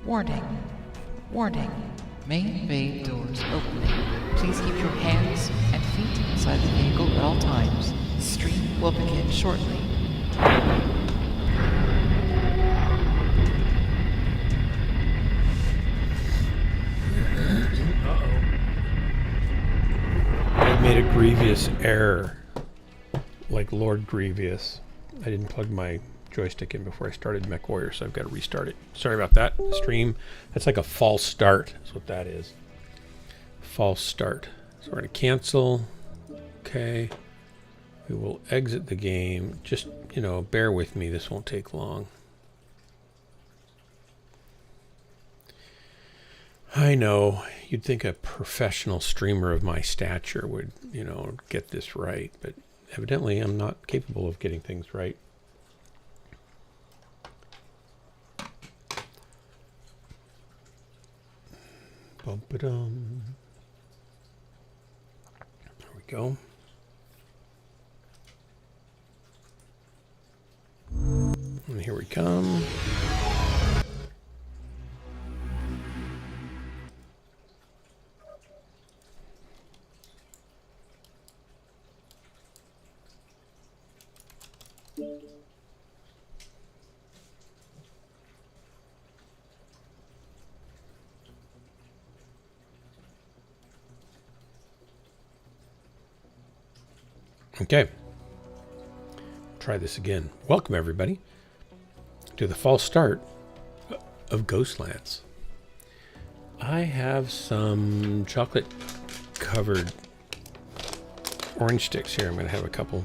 Warning. Warning. Main bay doors opening. Please keep your hands and feet inside the vehicle at all times. The stream will begin shortly. I made a grievous error. Like Lord Grievous. I didn't plug my joystick in before I started MechWarrior, so I've got to restart it. Sorry about that. The stream, that's like a false start. That's what that is. False start. So we're going to cancel. Okay. We will exit the game. Just, you know, bear with me. This won't take long. I know. You'd think a professional streamer of my stature would, you know, get this right, but evidently I'm not capable of getting things right. Bum-ba-dum. There we go. And here we come. Okay, try this again. Welcome everybody to the false start of Ghostlands. I have some chocolate covered orange sticks here. I'm going to have a couple.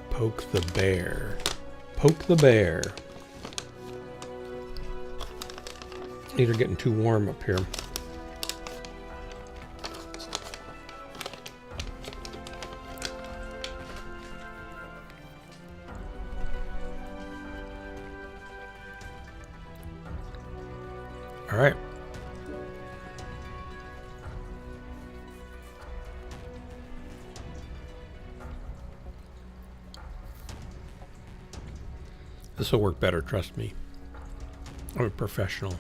Poke the bear. Poke the bear. These are getting too warm up here. All right. This will work better, trust me. I'm a professional.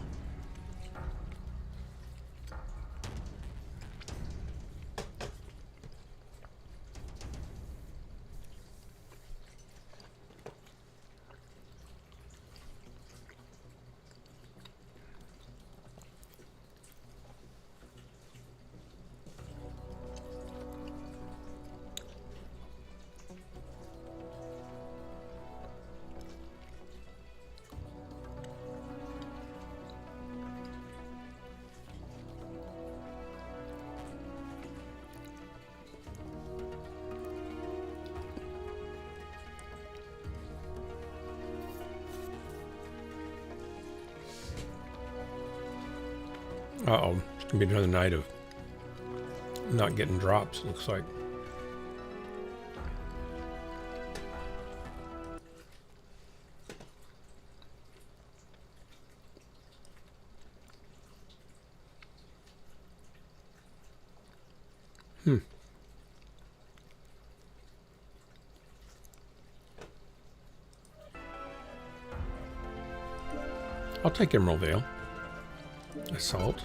Uh-oh, it's gonna be another night of not getting drops, looks like. I'll take Emerald Vale. Assault.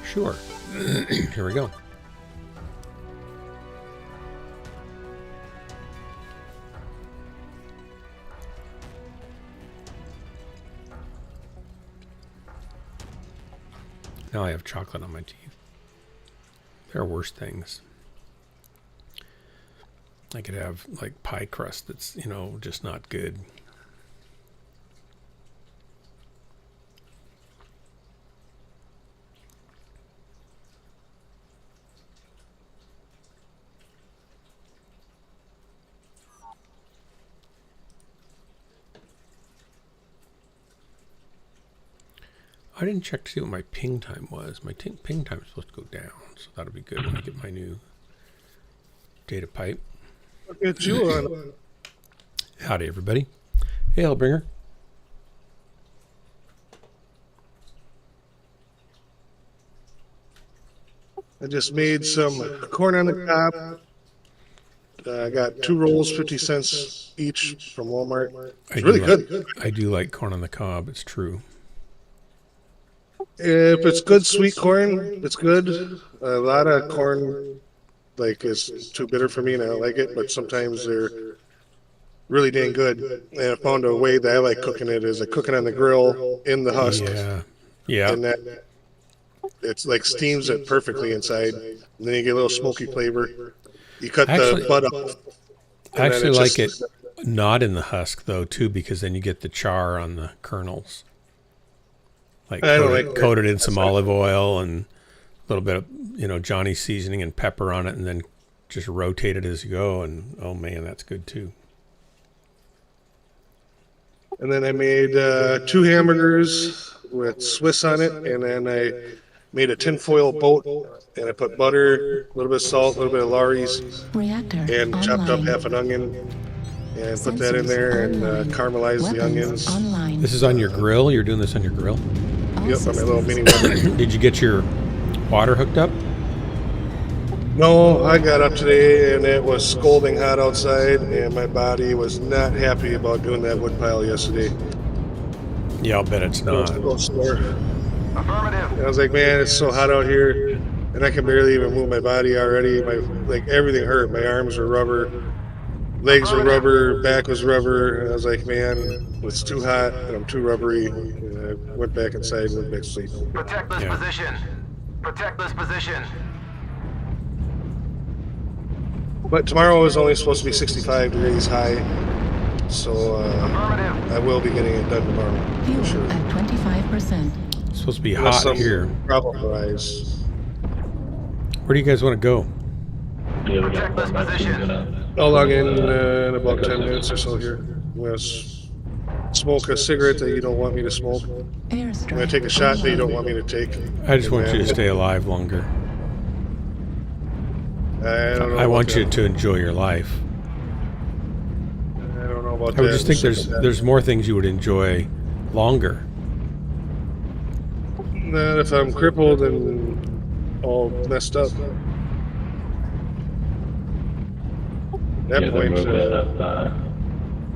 Sure. Here we go. Now I have chocolate on my teeth. There are worse things. I could have like pie crust that's, you know, just not good. I didn't check to see what my ping time was. My ping time is supposed to go down, so that'll be good when I get my new data pipe. It's you on. Howdy, everybody. Hey, Hellbringer. I just made some corn on the cob. I got 2 rolls, 50 cents each from Walmart. It's really good. I do like corn on the cob. It's true. If it's good sweet corn, it's good. A lot of corn, like, is too bitter for me, and I don't like it. But sometimes they're really dang good. And I found a way that I like cooking it is I cook it on the grill in the husk. Yeah. And that it's like steams it perfectly inside. And then you get a little smoky flavor. You cut the butt up. I actually like it not in the husk though too, because then you get the char on the kernels. Like coated in some olive oil and a little bit of, you know, Johnny seasoning and pepper on it, and then just rotate it as you go. And oh man, that's good too. And then I made 2 hamburgers with Swiss on it, and then I made a tinfoil boat, and I put butter, a little bit of salt, a little bit of Lawry's, and chopped up half an onion, and put that in there and caramelized the onions. This is on your grill? You're doing this on your grill? Yep, on my little mini oven. Did you get your water hooked up? No, I got up today and it was scalding hot outside, and my body was not happy about doing that wood pile yesterday. Yeah, I'll bet it's not. Affirmative. I was like, man, it's so hot out here, and I can barely even move my body already. Everything hurt. My arms were rubber, legs were rubber, back was rubber, and I was like, man, it's too hot and I'm too rubbery. And I went back inside and went back to sleep. Protect this position. Protect this position. But tomorrow is only supposed to be 65 degrees high, so I will be getting it done tomorrow. Fuel For sure. at 25%. It's supposed to be Unless hot here. Problem arise. Where do you guys want to go? Protect this position. I'll log in about 10 minutes or so here. I'm going to smoke a cigarette that you don't want me to smoke. I'm going to take a shot that you don't want me to take. I just want you to stay alive longer. I want you to enjoy your life. I don't know about that. I would just think there's more things you would enjoy longer. Not if I'm crippled and all messed up. At that point,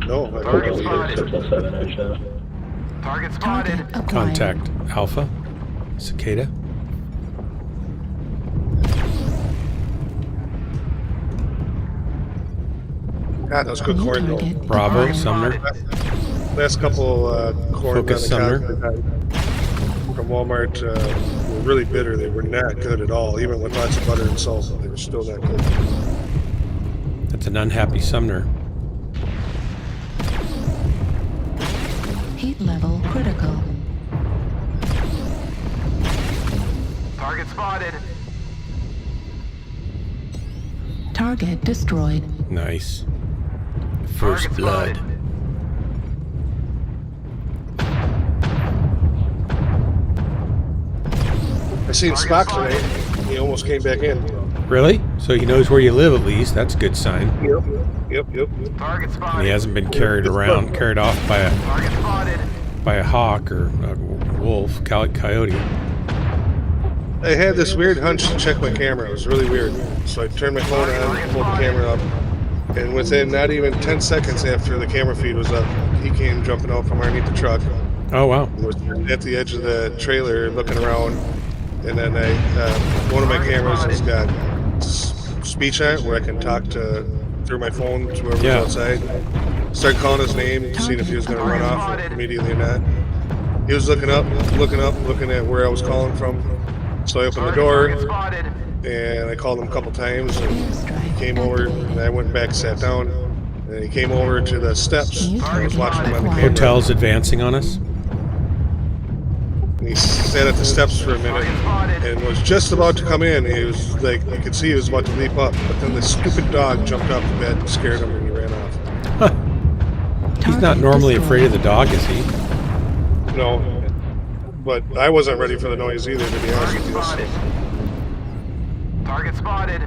no, I Target don't spotted. Target spotted. Contact Alpha. Cicada. God, that was good corn though. Bravo, Sumner. Last couple corn Focus, on the Sumner. cob from Walmart were really bitter. They were not good at all, even with lots of butter and salt. They were still not good. That's an unhappy Sumner. Heat level critical. Target spotted. Target destroyed. Nice. First Target blood. spotted. I seen Spock today. He almost came back in. Really? So he knows where you live at least. That's a good sign. Yep. Target And spotted. he hasn't been carried off Target spotted. by a hawk or a wolf, coyote. I had this weird hunch to check my camera. It was really weird. So I turned my phone on, pulled the camera up, and within not even 10 seconds after the camera feed was up, he came jumping out from underneath the truck. Oh, wow. And was at the edge of the trailer looking around, and then one of my cameras has got speech on it where I can talk to through my phone to whoever's outside. Started calling his name, seeing if he was going to run off immediately or not. He was looking up, looking at where I was calling from. So I opened the door, and I called him a couple times, and he came over, and I went back, sat down, and he came over to the steps. I was watching him on the camera. Hotel's advancing on us. And he sat at the steps for a minute, and was just about to come in. He was like, you could see he was about to leap up, but then the stupid dog jumped off the bed and scared him, and he ran off. Huh. He's not normally afraid of the dog, is he? No, but I wasn't ready for the noise either, to be honest with you. Target spotted.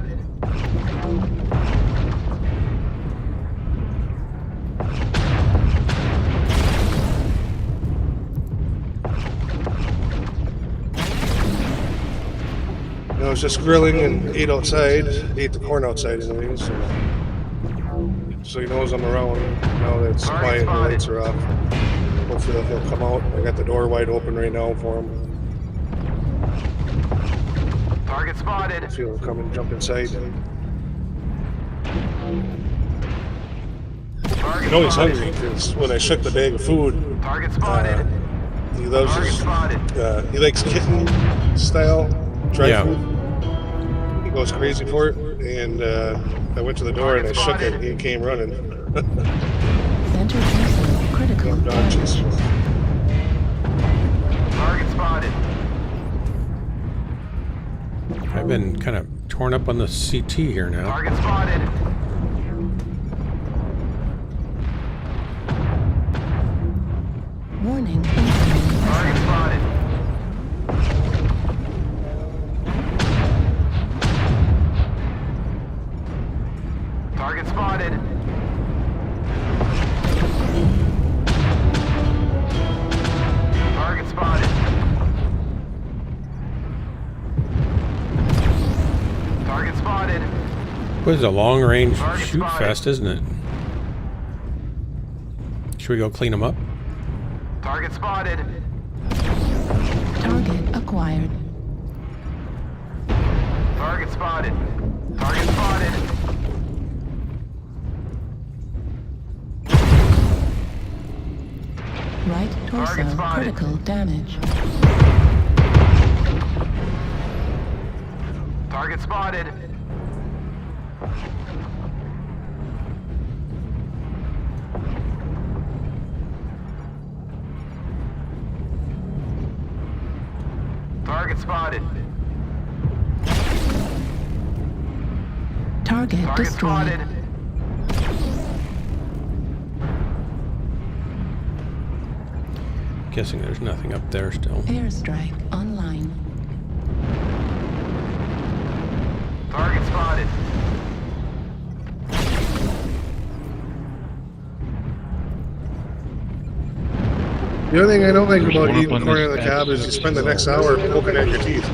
I was just grilling and ate the corn outside anyways. So he knows I'm around now that it's quiet and the lights are off. Hopefully he'll come out. I got the door wide open right now for him. Target spotted. I feel him come and jump inside. I know he's hungry because when I shook the bag of food, Target spotted. he loves his, he likes kitten style dry food. He goes crazy for it, and I went to the door and I shook it and he came running. Center console critical damage. Target spotted. I've been kind of torn up on the CT here now. Target spotted. Warning. Target spotted. Target spotted. Target spotted. Target spotted. This is a long-range Target shoot spotted. fest, isn't it? Should we go clean them up? Target spotted. Target acquired. Target spotted. Target spotted. Right torso Target spotted. critical damage. Target spotted. Target spotted. Target Target destroyed. spotted. Guessing there's nothing up there still. Airstrike online. Target spotted. The only thing I don't like about eating corn on the cob is you spend the next hour poking at your teeth.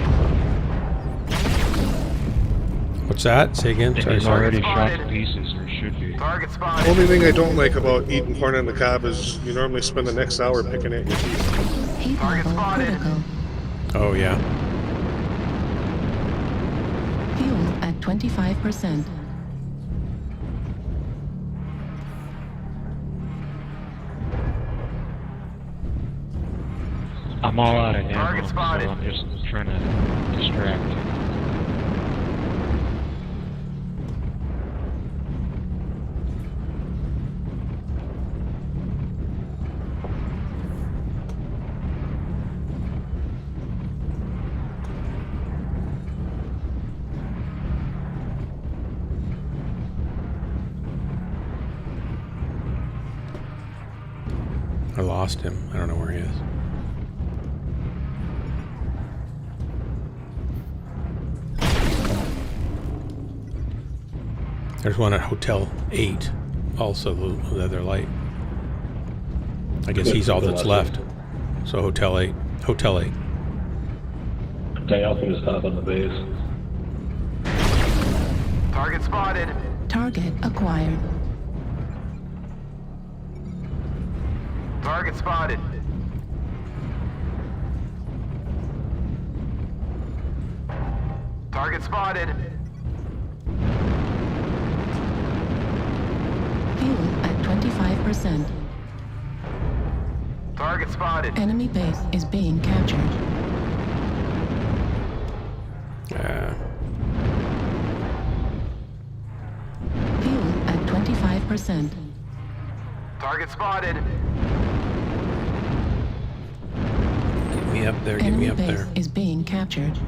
What's that? Say again. Sorry, It's sorry. already shot to pieces, or should be. Target The spotted. only thing I don't like about eating corn on the cob is you normally spend the next hour picking at your teeth. Heat Target level spotted. critical. Oh, yeah. Fuel at 25%. I'm all out of ammo, Target so spotted. I'm just trying to distract. I lost him. I don't know where he is. There's one at Hotel 8, also the other light. I guess he's all that's left. So Hotel 8. Hotel 8. Dale can just hop on the base. Target spotted. Target acquired. Target spotted. Target spotted. Fuel at 25%. Target spotted. Enemy base is being captured. Fuel at 25%. Target spotted. Get me up there, get Enemy me up base there. is being captured.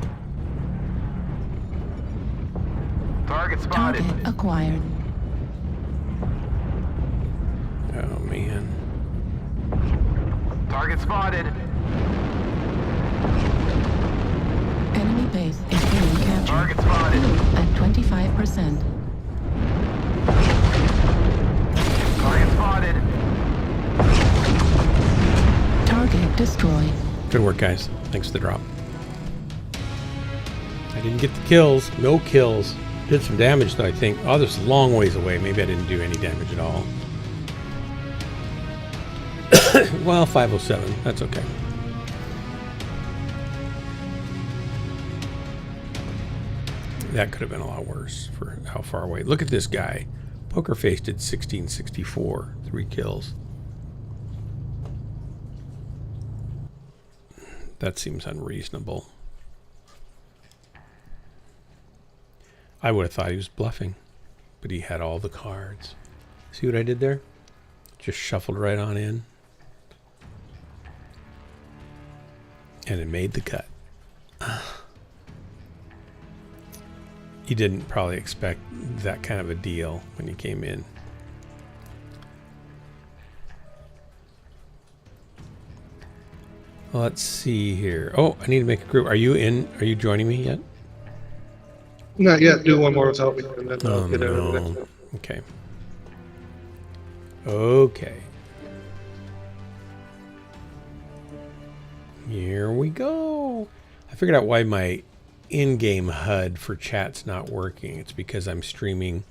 Target spotted. Target acquired. Oh, man. Target spotted. Enemy base is being captured. Target spotted. Fuel at 25%. Target spotted. Target destroyed. Good work, guys. Thanks for the drop. I didn't get the kills. No kills. Did some damage, though, I think. Oh, this is a long ways away. Maybe I didn't do any damage at all. Well, 507. That's okay. That could have been a lot worse for how far away. Look at this guy. Poker Face did 1664. 3 kills. That seems unreasonable. I would have thought he was bluffing, but he had all the cards. See what I did there? Just shuffled right on in. And it made the cut. You didn't probably expect that kind of a deal when you came in. Let's see here. Oh, I need to make a group. Are you in? Are you joining me yet? Not yet. Do one more without me, and then I'll Oh, get into the next no. one. Okay. Okay. Here we go. I figured out why my in-game HUD for chat's not working. It's because I'm streaming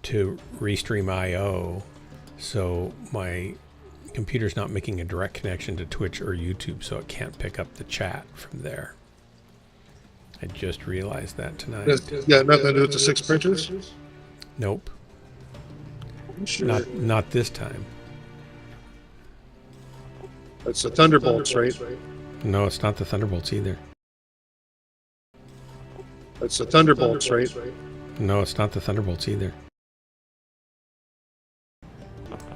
to Restream IO, so my computer's not making a direct connection to Twitch or YouTube, so it can't pick up the chat from there. I just realized that tonight. Yeah, nothing to do with the 6 printers? Nope. Sure. Not this time. It's the Thunderbolts, right? No, it's not the Thunderbolts either. It's the Thunderbolts, right? No, it's not the Thunderbolts either.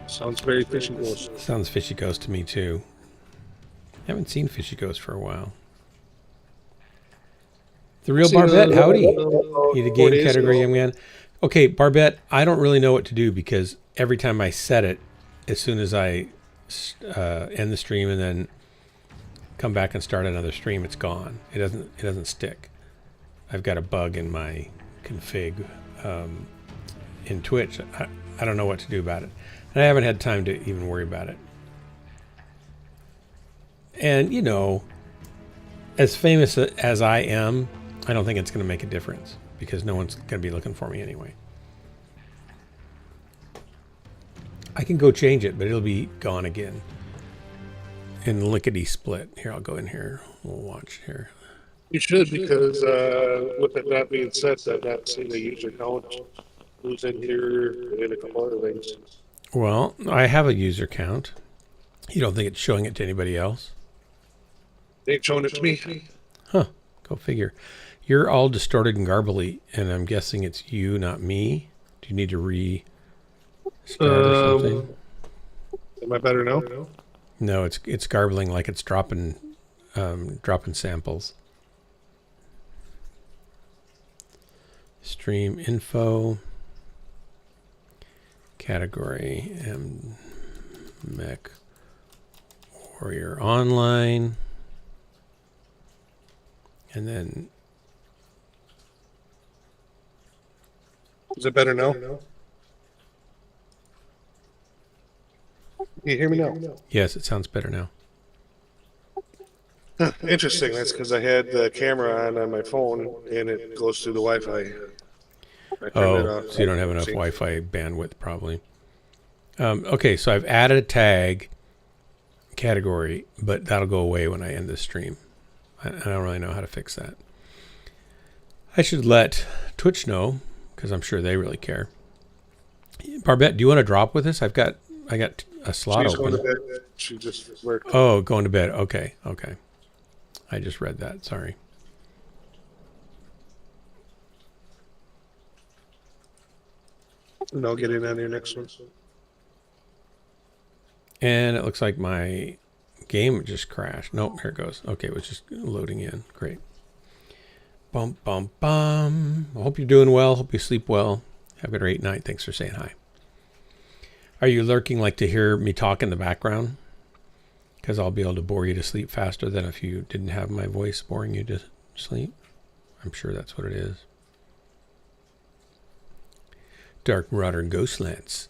Sounds very fishy ghost. Sounds Fishy Ghost to me too. Haven't seen Fishy Ghost for a while. The real Barbette, howdy. Need a game category, young man. Okay, Barbette, I don't really know what to do because every time I set it, as soon as I end the stream and then come back and start another stream, it's gone. It doesn't stick. I've got a bug in my config in Twitch. I don't know what to do about it. And I haven't had time to even worry about it. And, you know, as famous as I am, I don't think it's going to make a difference because no one's going to be looking for me anyway. I can go change it, but it'll be gone again. In lickety split. Here, I'll go in here. We'll watch here. You should, because with it not being set, I've not seen the user count who's in here and a couple other things. Well, I have a user count. You don't think it's showing it to anybody else? They ain't showing it to me. Huh. Go figure. You're all distorted and garbly, and I'm guessing it's you, not me. Do you need to restart or something? Am I better now? No, it's garbling like it's dropping samples. Stream info. Category MechWarrior Online. And then Is it better now? Can you hear me now? yes, it sounds better now. Interesting. That's because I had the camera on my phone, and it goes through the Wi-Fi. I turned it Oh, off. so you don't have enough See? Wi-Fi bandwidth, probably. Okay, so I've added a tag category, but that'll go away when I end this stream. I don't really know how to fix that. I should let Twitch know, because I'm sure they really care. Barbette, do you want to drop with us? I got a slot She's open. going to bed. She just worked. Oh, going to bed. Okay. I just read that. Sorry. And I'll get in on your next one. And it looks like my game just crashed. Nope, here it goes. Okay, it was just loading in. Great. Bum, bum, bum. I hope you're doing well. Hope you sleep well. Have a great night. Thanks for saying hi. Are you lurking like to hear me talk in the background? Because I'll be able to bore you to sleep faster than if you didn't have my voice boring you to sleep. I'm sure that's what it is. Dark Marauder Ghost Lance.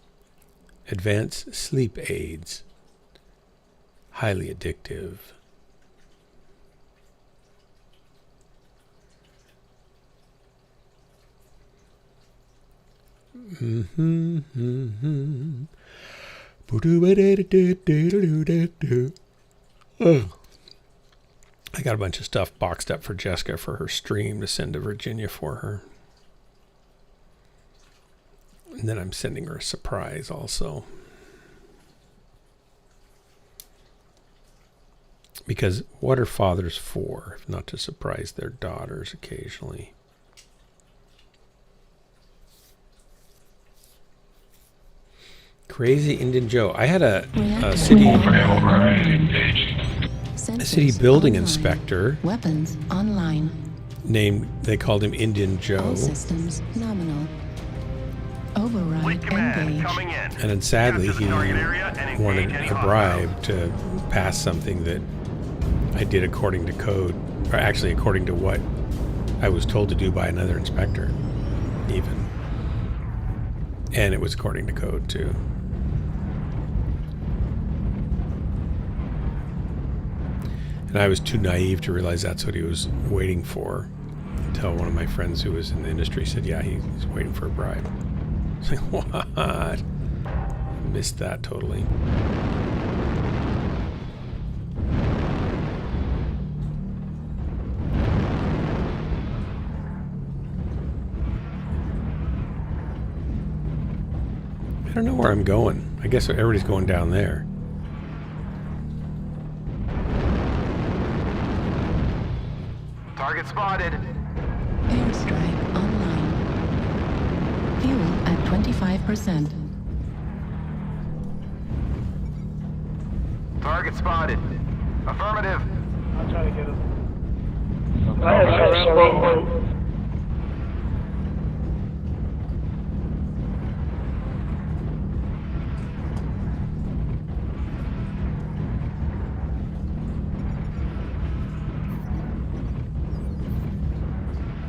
Advanced sleep aids. Highly addictive. Oh. I got a bunch of stuff boxed up for Jessica for her stream to send to Virginia for her. And then I'm sending her a surprise also. Because what are fathers for if not to surprise their daughters occasionally? Crazy Indian Joe. I had a city building inspector Weapons online. named, they called him Indian Joe. All systems nominal. Override Fleet command engaged. coming in. And then sadly Capture he the target area and wanted engage any a hostiles. bribe to pass something that I did according to code, or actually according to what I was told to do by another inspector, even. And it was according to code too. And I was too naive to realize that's what he was waiting for until one of my friends who was in the industry said, yeah, he's waiting for a bribe. It's like, what? Missed that totally. I don't know where I'm going. I guess everybody's going down there. Target spotted. Airstrike online. Fuel at 25%. Target spotted. Affirmative. I'll try to get him.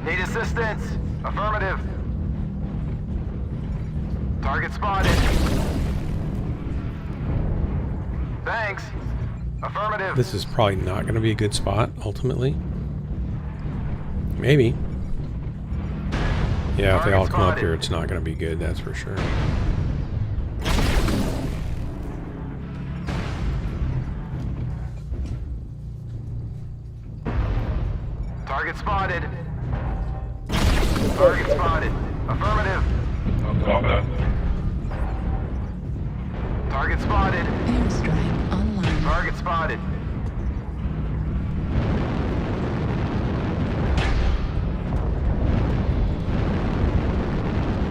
Need assistance. Affirmative. Target spotted. Thanks. Affirmative. This is probably not going to be a good spot, ultimately. Maybe. Yeah, if they all come up here, it's not going to be good, that's for sure. Target spotted. Target spotted. Affirmative. Target spotted. Airstrike online. Target spotted.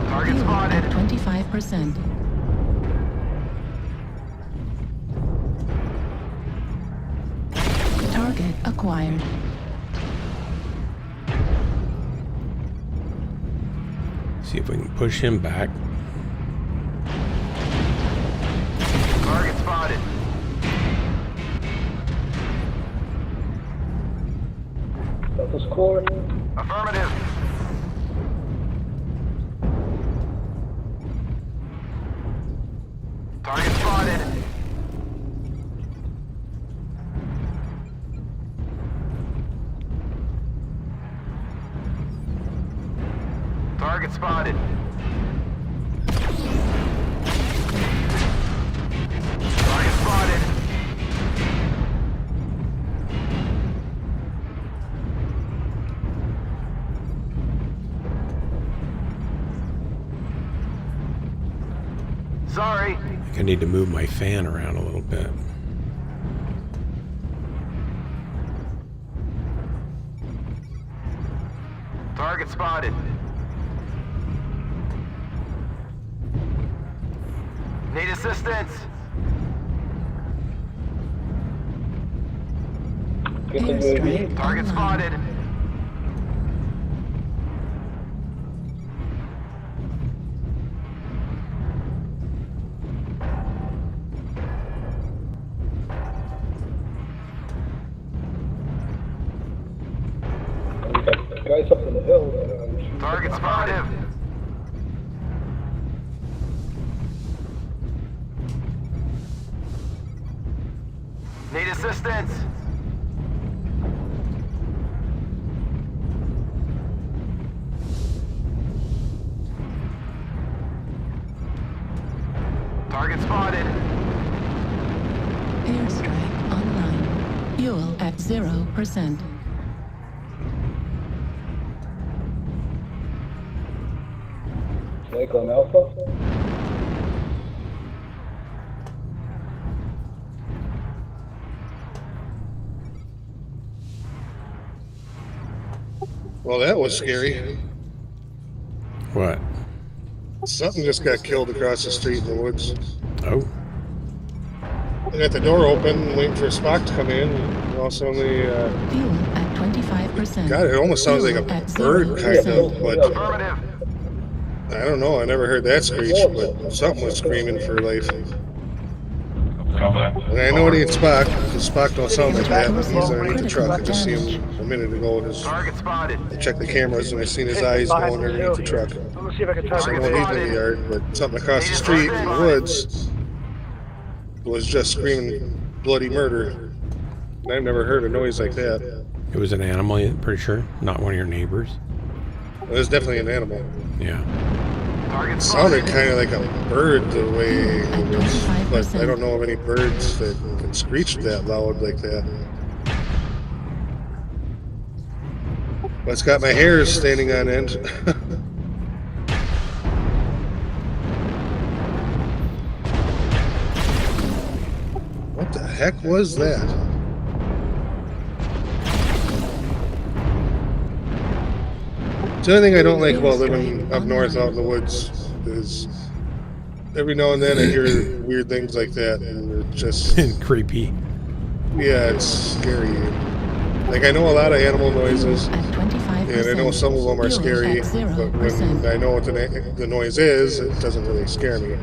Target Fuel spotted. at 25%. Target acquired. See if we can push him back. Target spotted. Delta score. Affirmative. Target spotted. Target spotted. Target spotted. Sorry. I think I need to move my fan around a little bit. Target spotted. Need assistance. Airstrike Target online. spotted. Guys up in the hill. Target spotted. Need assistance. Target spotted. Airstrike online. Fuel at 0%. Snake on Alpha. Well, that was scary. What? Something just got killed across the street in the woods. Oh, I got the door open, waiting for Spock to come in. And all of a sudden, Fuel at 25%. God, it almost sounds like Fuel a at bird, kind 0%. of, but Affirmative. I don't know. I never heard that screech, but something was screaming for life. And I know it ain't Spock, because Spock don't sound like that. He's underneath the truck. I just seen him a minute ago. Target spotted. I checked the cameras and I seen his eyes going underneath the truck. I'm gonna see if I can try So I to know get he's in the yard, but something across the street in the woods was just screaming bloody murder. And I've never heard a noise like that. it was an animal, I'm pretty sure. Not one of your neighbors. It was definitely an animal. Yeah. Target It spotted. sounded kind of like a bird the way it was, but I don't know of any birds that can screech that loud like that. But it's got my hairs standing on end. What the heck was that? The only thing I don't like about living up north out in the woods is every now and then I hear weird things like that, and it's just, Creepy. yeah, it's scary. Like, I know a lot of animal noises, At 25%. and I know some of them are Fuel scary, at but when 0%. I know what the noise is, it doesn't really scare me.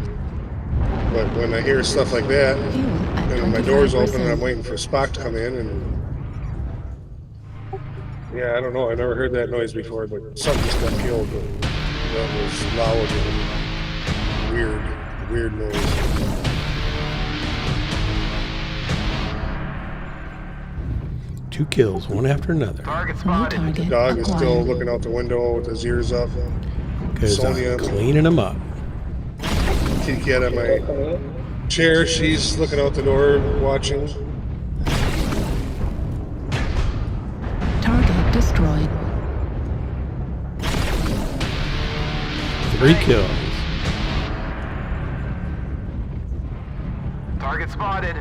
But when I hear stuff like that, Fuel at and my door's open and I'm 25%. waiting for Spock to come in, and yeah, I don't know, I never heard that noise before, but something just got killed. That was loud and weird noise. Two kills, one after another. Target New spotted. target Dog is still acquired. looking out the window with his ears up. Because Sonia. I'm cleaning them up. Kitty cat on my chair, she's looking out the door watching. Target destroyed. 3 kills. Target spotted.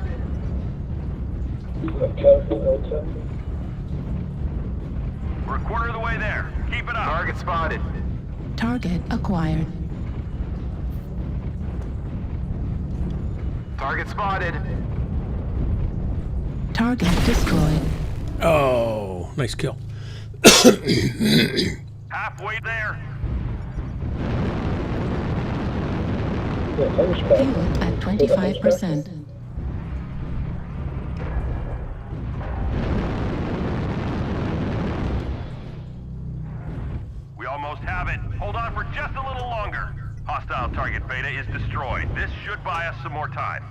We're a quarter of the way there. Keep it up. Target spotted. Target acquired. Target spotted. Target destroyed. Oh, nice kill. Halfway there. Fuel at 25%. We almost have it. Hold on for just a little longer. Hostile target beta is destroyed. This should buy us some more time.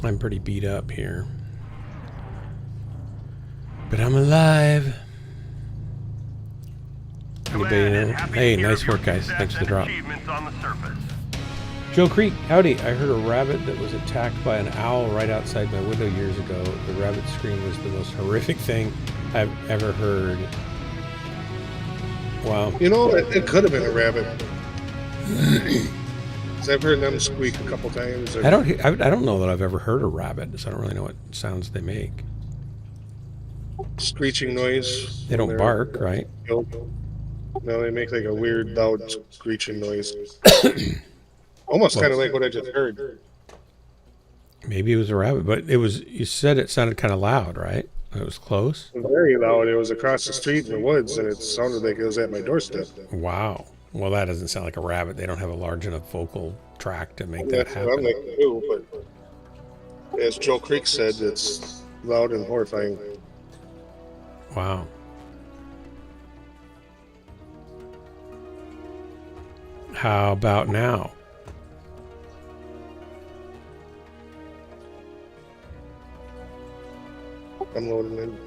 I'm pretty beat up here. But I'm alive. I anybody Liberate know? and happy Hey, to hear nice of your work, guys. success Thanks for the and drop. achievements on the surface. Joe Creek, howdy. I heard a rabbit that was attacked by an owl right outside my window years ago. The rabbit scream was the most horrific thing I've ever heard. Wow. You know, it could have been a rabbit. 'Cause I've heard them squeak a couple times. I don't know that I've ever heard a rabbit, so I don't really know what sounds they make. Screeching noise. They don't bark, right? No, they make like a weird, loud screeching noise. Almost kind of like what I just heard. Maybe it was a rabbit, but it was. You said it sounded kind of loud, right? It was close. It was very loud. It was across the street in the woods, and it sounded like it was at my doorstep. Wow. Well, that doesn't sound like a rabbit. They don't have a large enough vocal tract to make that That's what I'm happen. like to do, but as Joe Creek said, it's loud and horrifying. Wow. How about now? I'm loading in.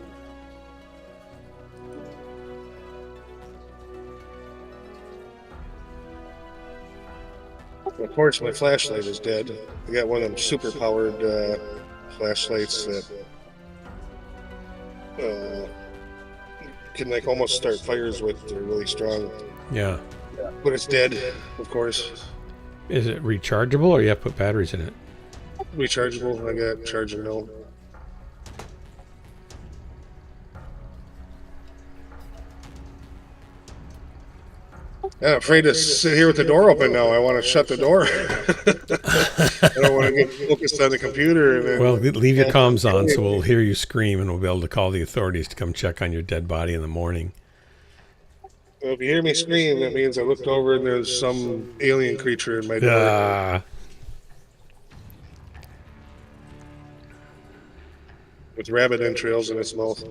Of course, my flashlight is dead. I got one of them super powered flashlights that can like almost start fires with. They're really strong, Yeah. but it's dead, of course. Is it rechargeable or you have to put batteries in it? Rechargeable. I got charging now. I'm afraid to sit here with the door open now. I want to shut the door. I don't want to get focused on the computer. And then, Well, leave your comms on so we'll hear you scream and we'll be able to call the authorities to come check on your dead body in the morning. if you hear me scream, that means I looked over and there's some alien creature in my door. Ah. With rabbit entrails in its mouth.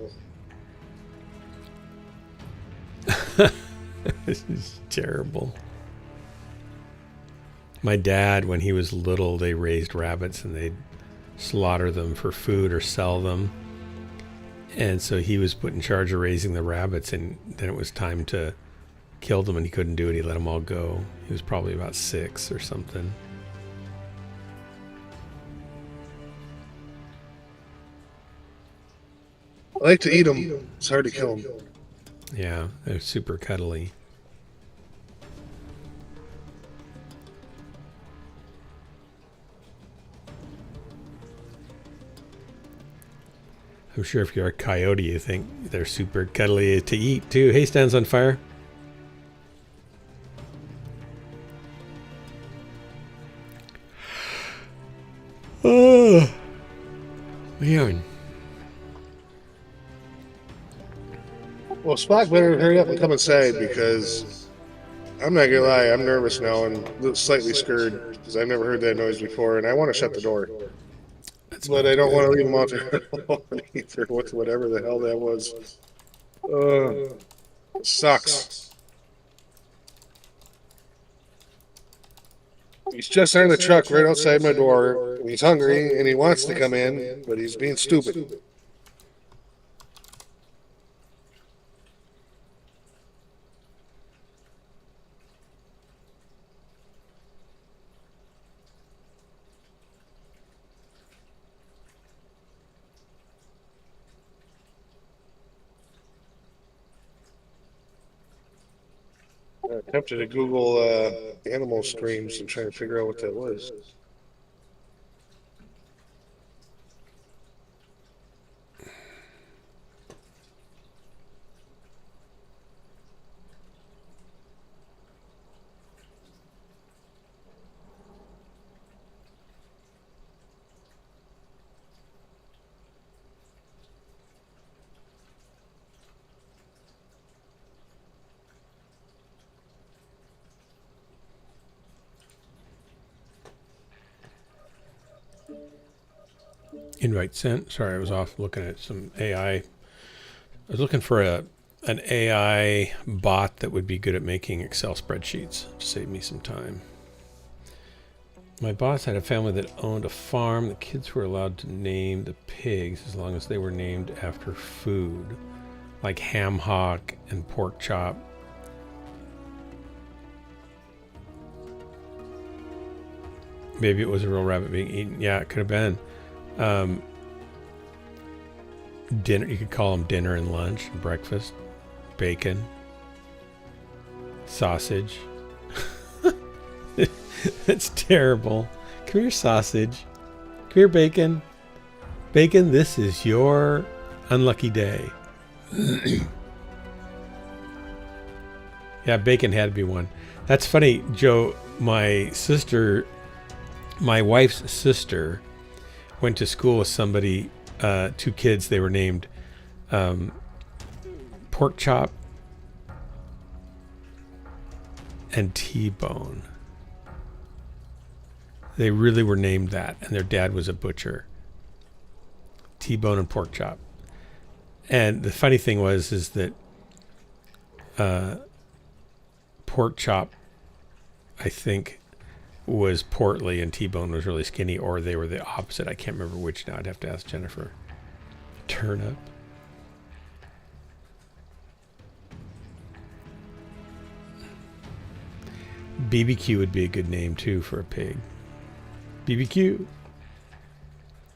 This is terrible. My dad, when he was little, they raised rabbits and they'd slaughter them for food or sell them. And so he was put in charge of raising the rabbits, and then it was time to kill them, and he couldn't do it. He let them all go. He was probably about 6 or something. I like to eat them. It's hard to kill them. Yeah, they're super cuddly. I'm sure if you're a coyote, you think they're super cuddly to eat too. Hey, Stan's on fire. Oh, man. Well, Spock better hurry up and come inside because I'm not gonna lie, I'm nervous now and slightly scared because I've never heard that noise before, and I want to shut the door. But I don't want to leave them out there alone either with whatever the hell that was. It sucks. He's just on the truck right outside my door, and he's hungry, and he wants to come in, but he's being stupid. I attempted to Google animal screams and try to figure out what that was. Invite sent. Sorry, I was off looking at some AI. I was looking for an AI bot that would be good at making Excel spreadsheets to save me some time. My boss had a family that owned a farm. The kids were allowed to name the pigs as long as they were named after food, like ham hock and pork chop. Maybe it was a real rabbit being eaten. Yeah, it could have been. Dinner, you could call them dinner and lunch and breakfast. Bacon. Sausage. That's terrible. Come here, sausage. Come here, bacon. Bacon, this is your unlucky day. Yeah, bacon had to be one. That's funny, Joe. My wife's sister went to school with somebody, 2 kids. They were named Pork Chop and T-Bone. They really were named that, and their dad was a butcher. T-Bone and Pork Chop. And the funny thing is that Pork Chop, I think, was portly and T-Bone was really skinny, or they were the opposite. I can't remember which now. I'd have to ask Jennifer. Turnip. BBQ would be a good name too for a pig. BBQ.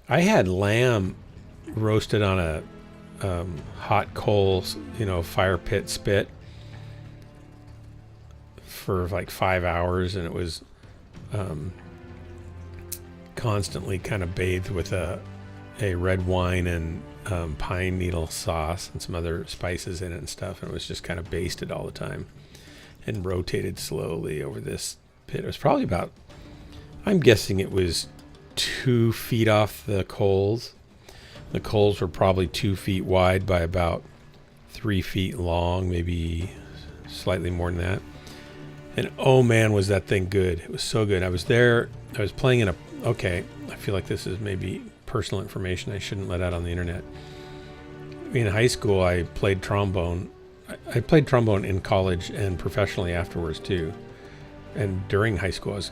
I had lamb roasted on a hot coals, fire pit spit for like 5 hours, and it was constantly kind of bathed with a red wine and pine needle sauce and some other spices in it and stuff, and it was just kind of basted all the time and rotated slowly over this pit. It was probably about, I'm guessing it was 2 feet off the coals. The coals were probably 2 feet wide by about 3 feet long, maybe slightly more than that. And oh man, was that thing good. It was so good. I was there, I was playing I feel like this is maybe personal information I shouldn't let out on the internet. In high school, I played trombone. I played trombone in college and professionally afterwards too. And during high school, I was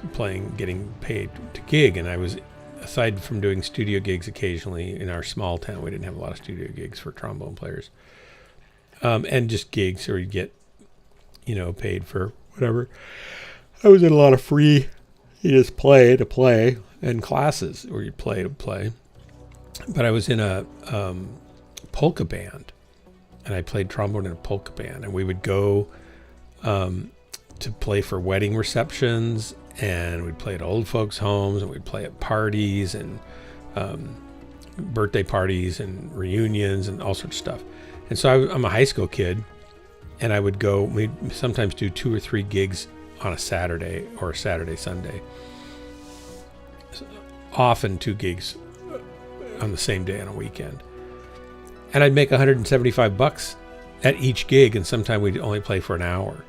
getting paid to gig, and I was, aside from doing studio gigs occasionally in our small town, we didn't have a lot of studio gigs for trombone players. And just gigs where you'd get, paid for whatever. I was in a lot of free, you just play to play, and classes where you'd play to play. But I was in a polka band, and I played trombone in a polka band, and we would go to play for wedding receptions, and we'd play at old folks' homes, and we'd play at parties and birthday parties and reunions and all sorts of stuff. And so I'm a high school kid, and I would go, we'd sometimes do 2 or 3 gigs on a Saturday or a Saturday, Sunday. Often 2 gigs on the same day on a weekend. And I'd make $175 at each gig, and sometimes we'd only play for an hour.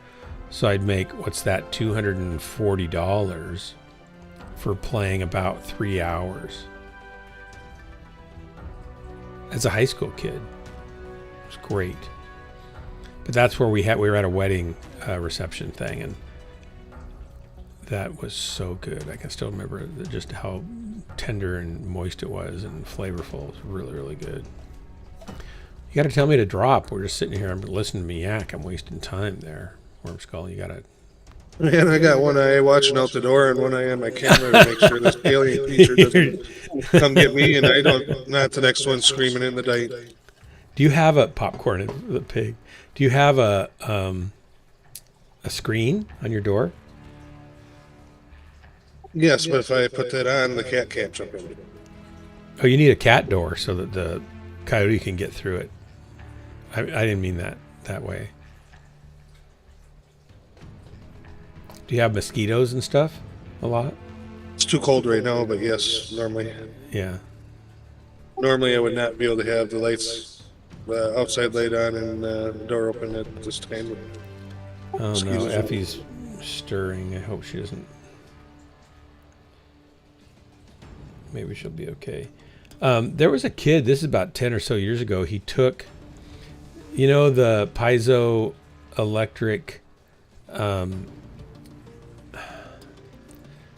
So I'd make, $240 for playing about 3 hours. As a high school kid. It was great. But that's where we were at a wedding reception thing, and that was so good. I can still remember just how tender and moist it was and flavorful. It was really, really good. You got to tell me to drop. We're just sitting here. I'm listening to me yak. I'm wasting time there. Worm Skull, you got to. Man, I got one eye watching out the door and one eye on my camera to make sure this alien creature doesn't come get me, and I don't, not the next one screaming in the night. Do you have a popcorn and the pig? Do you have a screen on your door? Yes, but if I put that on, the cat can't jump in. Oh, you need a cat door so that the coyote can get through it. I didn't mean that way. Do you have mosquitoes and stuff a lot? It's too cold right now, but yes, normally. Yeah. Normally I would not be able to have the lights, outside light on and the door open at this time. Oh no, Effie's stirring. I hope she doesn't. Maybe she'll be okay. There was a kid, this is about 10 or so years ago, he took, the piezoelectric,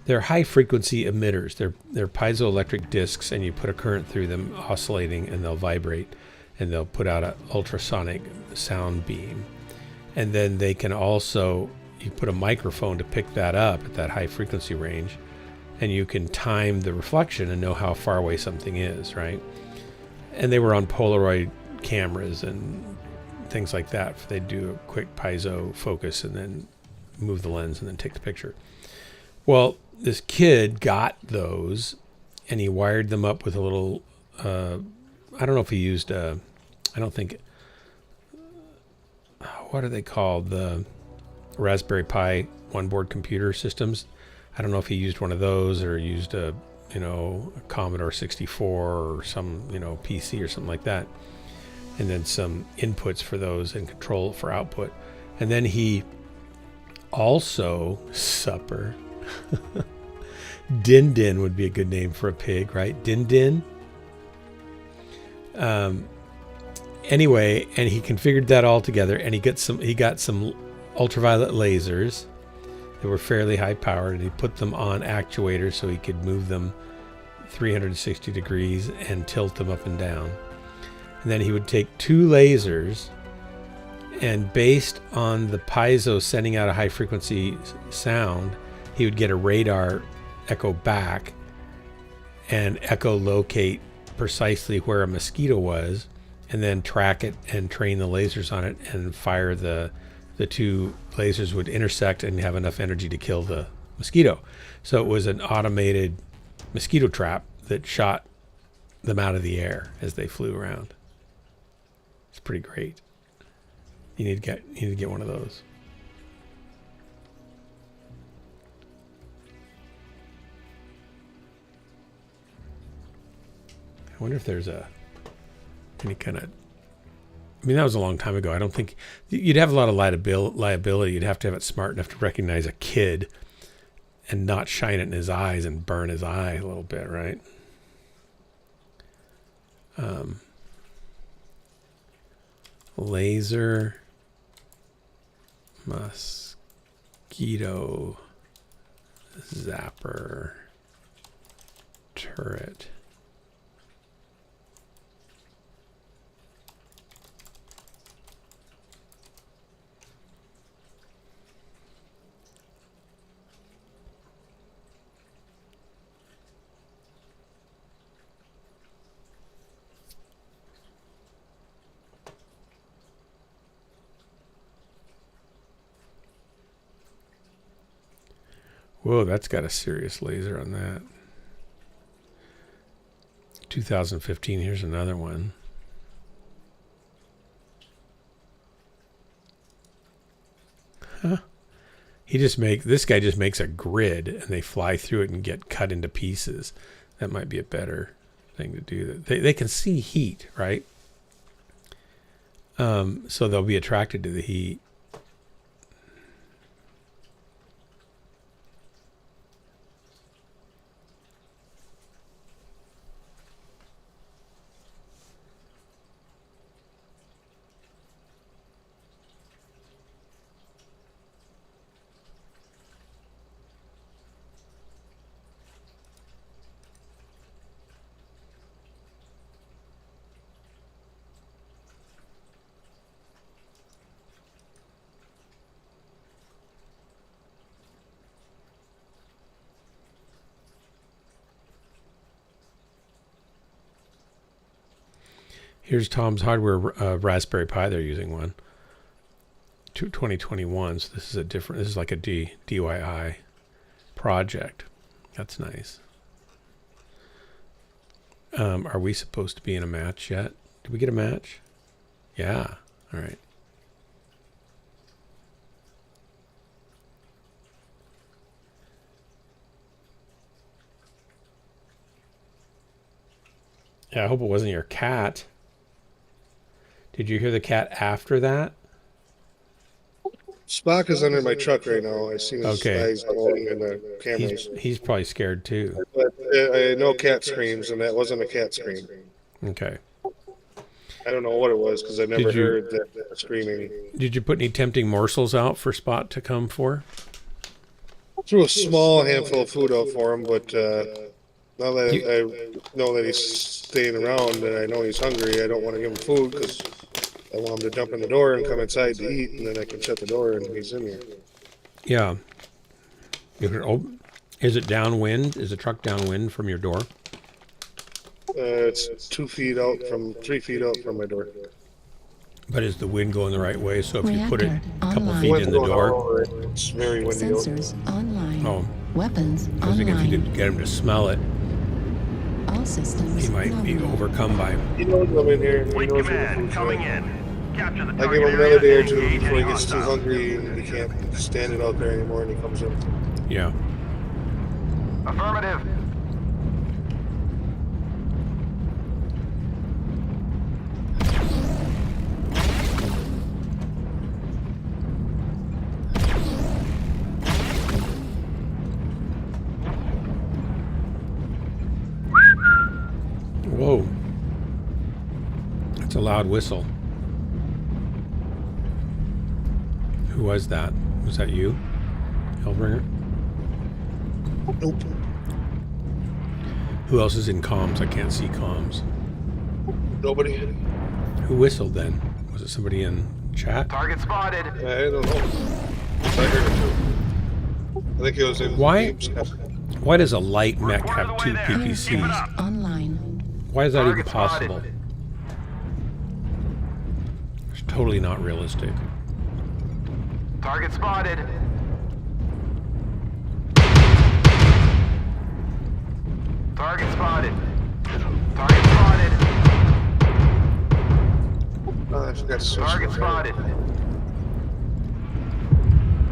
they're high frequency emitters. They're piezoelectric discs, and you put a current through them oscillating, and they'll vibrate, and they'll put out an ultrasonic sound beam. And then they can also, you put a microphone to pick that up at that high frequency range, and you can time the reflection and know how far away something is, right? And they were on Polaroid cameras and things like that. They'd do a quick piezo focus and then move the lens and then take the picture. Well, this kid got those and he wired them up with a little, I don't know if he used, I don't think, what are they called? The Raspberry Pi one-board computer systems. I don't know if he used one of those or used a Commodore 64 or some, PC or something like that. And then some inputs for those and control for output. And then he also, supper. Din Din would be a good name for a pig, right? Din Din. Anyway, and he configured that all together, and he got some ultraviolet lasers that were fairly high powered, and he put them on actuators so he could move them 360 degrees and tilt them up and down. And then he would take two lasers, and based on the piezo sending out a high frequency sound, he would get a radar echo back and echolocate precisely where a mosquito was, and then track it and train the lasers on it and fire the two lasers would intersect and have enough energy to kill the mosquito. So it was an automated mosquito trap that shot them out of the air as they flew around. It's pretty great. You need to get one of those. I wonder if there's any kind of, I mean, that was a long time ago. I don't think you'd have a lot of liability. You'd have to have it smart enough to recognize a kid and not shine it in his eyes and burn his eye a little bit, right? Laser mosquito zapper turret. Whoa, that's got a serious laser on that. 2015, here's another one. Huh. This guy just makes a grid and they fly through it and get cut into pieces. That might be a better thing to do. They can see heat, right? So they'll be attracted to the heat. Here's Tom's Hardware Raspberry Pi. They're using one. 2021. So this is like a DIY project. That's nice. Are we supposed to be in a match yet? Did we get a match? Yeah. All right. Yeah, I hope it wasn't your cat. Did you hear the cat after that? Spock is under my truck right now. I see his eyes glowing in the cameras. He's probably scared too. But I know cat screams, and that wasn't a cat scream. Okay. I don't know what it was because I never heard that screaming. Did you put any tempting morsels out for Spot to come for? Threw a small handful of food out for him, but now that I know that he's staying around and I know he's hungry, I don't want to give him food because I want him to jump in the door and come inside to eat, and then I can shut the door and he's in here. Yeah. You can Is it downwind? Is the truck downwind from your door? It's 3 feet out from my door. But is the wind going the right way? So if you put it Reactor a couple online. feet Wind's in the going all door, over it. It's very windy out. Sensors online. oh, Weapons I was thinking if you online. could get him to smell it, All systems. he might be nominal. overcome by. He knows I'm in here. He Fleet knows command what coming in. Capture the I target give him area another day or and two engage before he any gets too hostiles. hungry and he can't stand it out there anymore and he comes in. Yeah. Affirmative. Whoa. That's a loud whistle. Who was that? Was that you, Hellbringer? Nope. Who else is in comms? I can't see comms. Nobody. Who whistled then? Was it somebody in chat? Target spotted. I don't know. I heard it too. I think it was in Why? games. Why does a light mech Quarter have of the two way there. Keep it PPCs? up. Online. Why is that even Target spotted. possible? It's totally not realistic. Target spotted. Target spotted. Target spotted. Oh, I forgot to switch. Target spotted.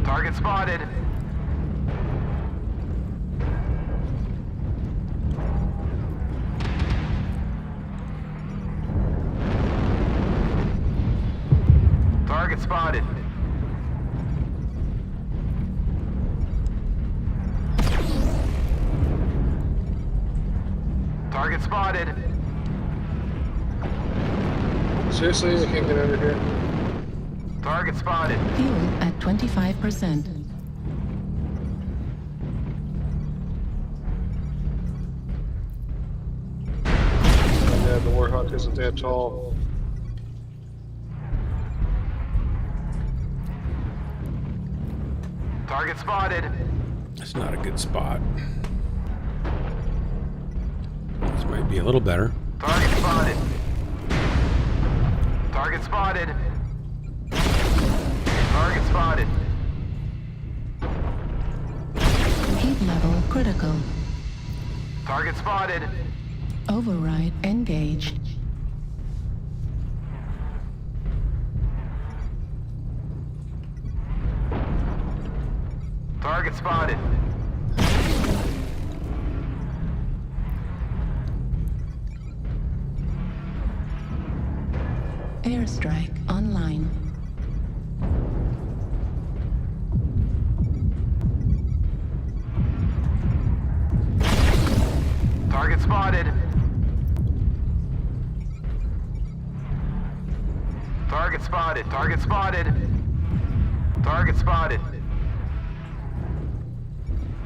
Target spotted. Target spotted. Target spotted. Seriously, I can't get under here. Target spotted. Fuel at 25%. Yeah, the Warhawk isn't that tall. Target spotted. It's not a good spot. This might be a little better. Target spotted. Target spotted. Target spotted. Heat level critical. Target spotted. Override engaged. Target spotted. Airstrike online. Target spotted. Target spotted. Target spotted. Target spotted.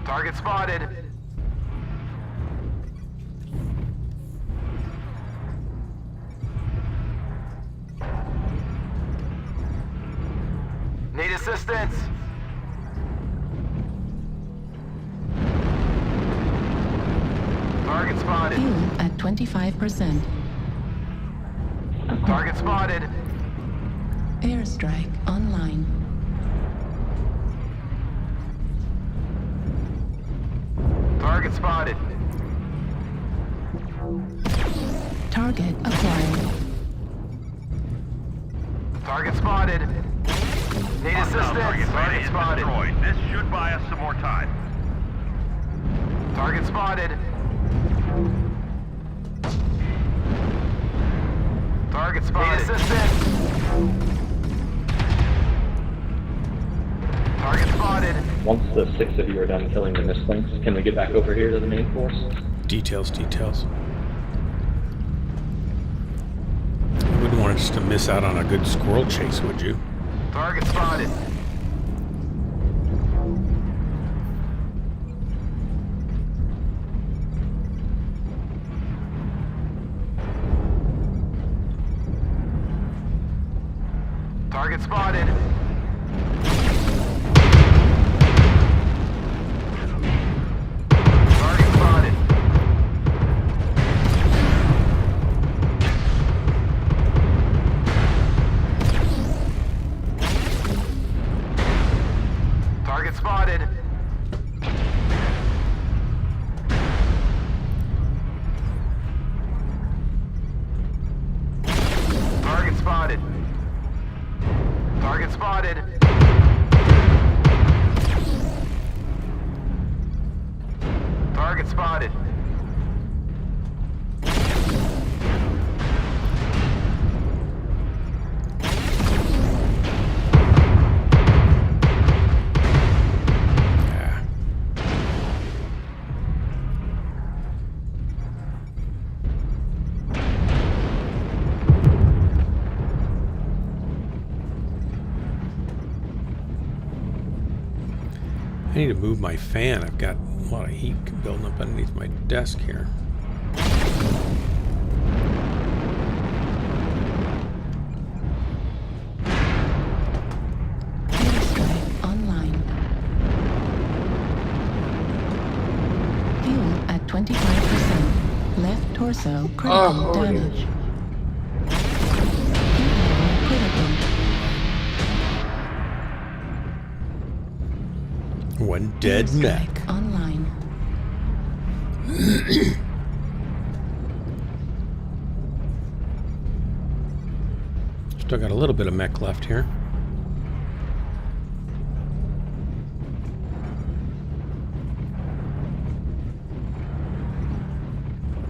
Target spotted. Need assistance. Target spotted. Fuel at 25%. Target spotted. Airstrike online. Target spotted. Target acquired. Target spotted. Need assistance. Target spotted. This should buy us some more time. Target spotted. Target spotted. Need assistance. Target spotted. Once the 6 of you are done killing the mislinks, can we get back over here to the main force? Details, details. You wouldn't want us to miss out on a good squirrel chase, would you? Target spotted. Target spotted. Target spotted. Target spotted. Yeah. I need to move my fan. I've got a lot of heat building up underneath my desk here. Airstrike online. Fuel at 25%. Left torso critical damage. Critical. One dead mech. Airstrike online. Still got a little bit of mech left here.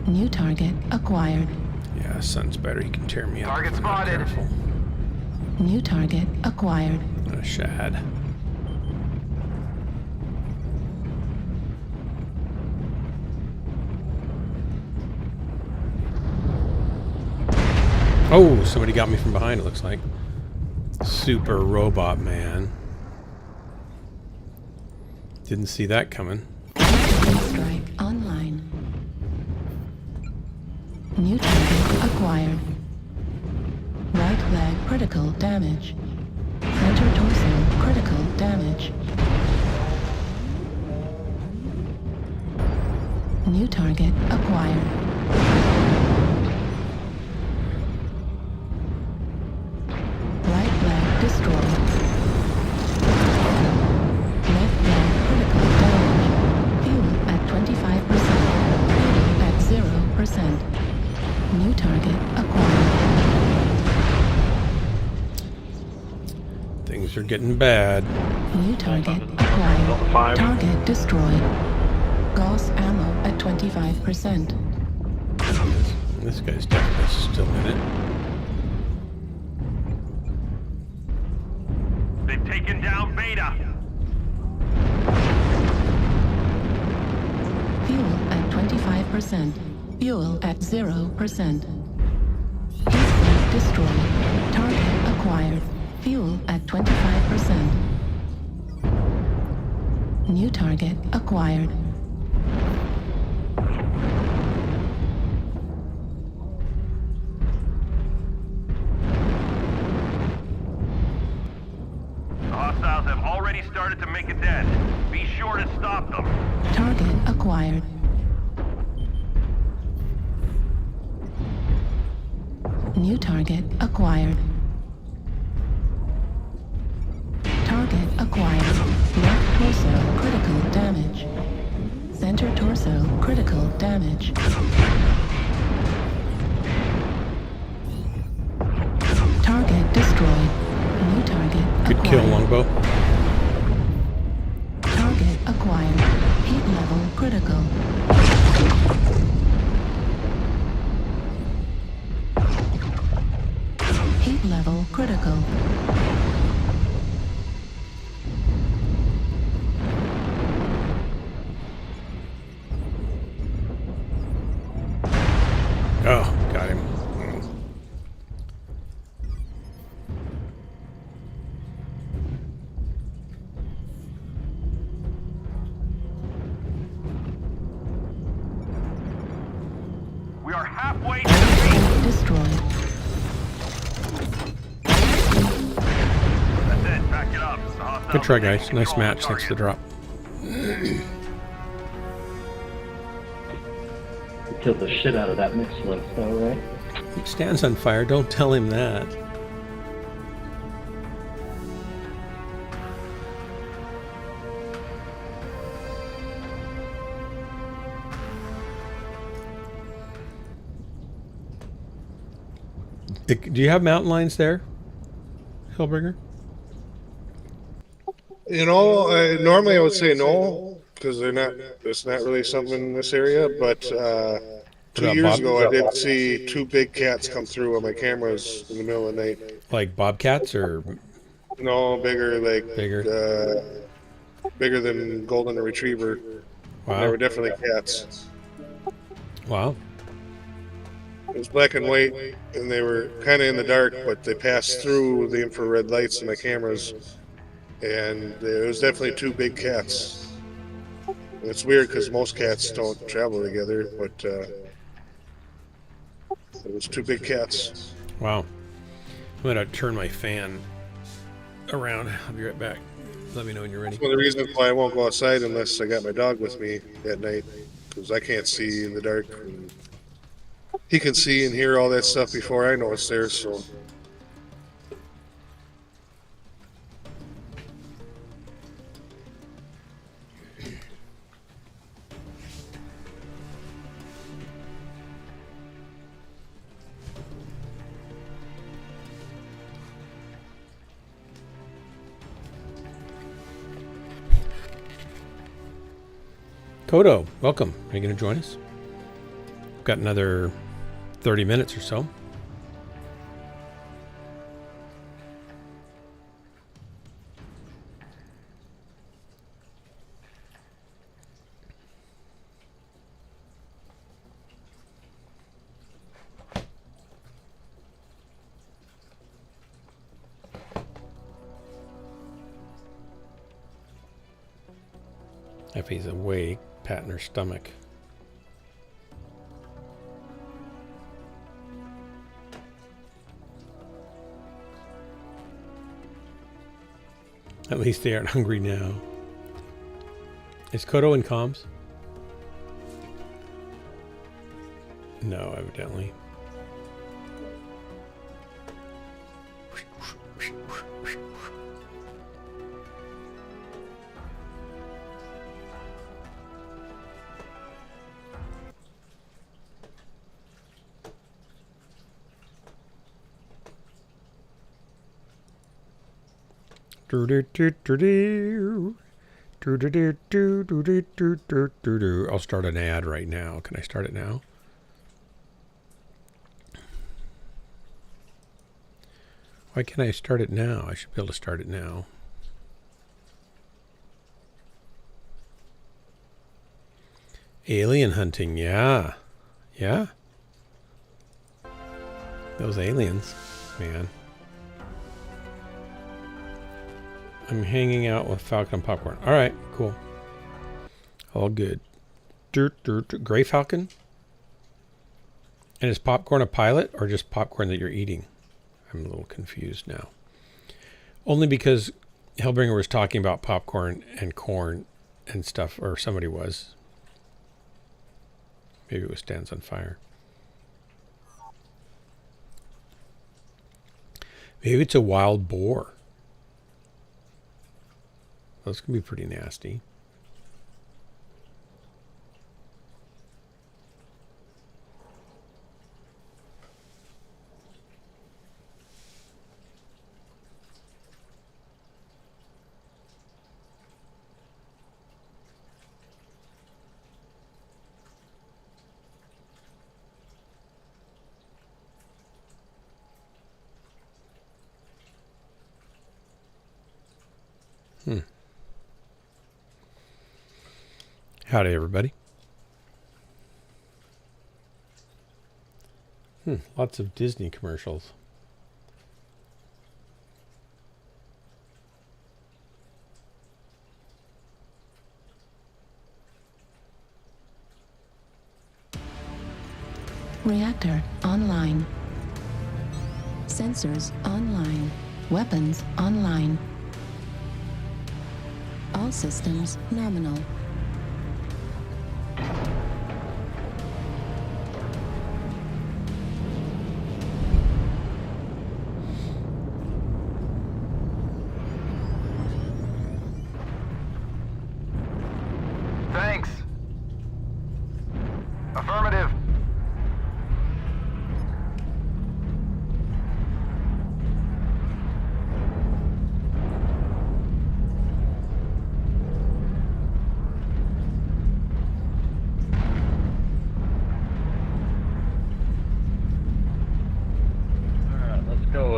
New target acquired. Yeah, sun's better. He can tear me up. Target if I'm not spotted. careful. New target acquired. A shad. Oh, somebody got me from behind, it looks like. Super robot man. Didn't see that coming. Strike online. New target acquired. Right leg critical damage. Center torso critical damage. New target acquired. Right leg destroyed. Left leg critical damage. Fuel at 25%. Fuel at 0%. New target acquired. Things are getting bad. New target acquired. Target destroyed. Gauss ammo at 25%. This guy's definitely still in it. They've taken down Beta. Fuel at 25%. Fuel at 0%. Heat destroyed. Target acquired. Fuel at 25%. New target acquired. The hostiles have already started to make a dent. Be sure to stop them. Target acquired. New target acquired. Target acquired. Left torso critical damage. Center torso critical damage. Target destroyed. New target Good acquired. kill, longbow. Target acquired. Heat level critical. Heat level critical. Oh, got him. We are halfway to defeat. Destroyed. That's it. Back it up. The hostiles Good try, are taking guys. Nice control of match. Thanks for the target. drop. We killed the shit out of that mix link, though, right? He stands on fire. Don't tell him that. Do you have mountain lions there, Hellbringer? Normally I would say no because they're not. It's not really something in this area. But 2 years ago, I did see two big cats come through on my cameras in the middle of the night. Like bobcats or No, bigger, like bigger? bigger than golden retriever. Wow. They were definitely cats. Wow. It was black and white, and they were kind of in the dark, but they passed through the infrared lights in my cameras, and it was definitely two big cats. And it's weird because most cats don't travel together, but it was two big cats. Wow. I'm going to turn my fan around. I'll be right back. Let me know when you're ready. That's one of the reasons why I won't go outside unless I got my dog with me at night, because I can't see in the dark. And he can see and hear all that stuff before I know it's there, so. Kodo, welcome. Are you going to join us? We've got another 30 minutes or so. If he's awake, patting her stomach. At least they aren't hungry now. Is Kodo in comms? No, evidently. I'll start an ad right now. Can I start it now? Why can't I start it now? I should be able to start it now. Alien hunting, yeah. Yeah. Those aliens, man. I'm hanging out with Falcon and Popcorn. All right, cool. All good. Gray Falcon? And is Popcorn a pilot or just popcorn that you're eating? I'm a little confused now. Only because Hellbringer was talking about popcorn and corn and stuff, or somebody was. Maybe it was Stands on Fire. Maybe it's a wild boar. Those can be pretty nasty. Howdy, everybody. Lots of Disney commercials. Reactor online. Sensors online. Weapons online. All systems nominal. Thanks. Affirmative.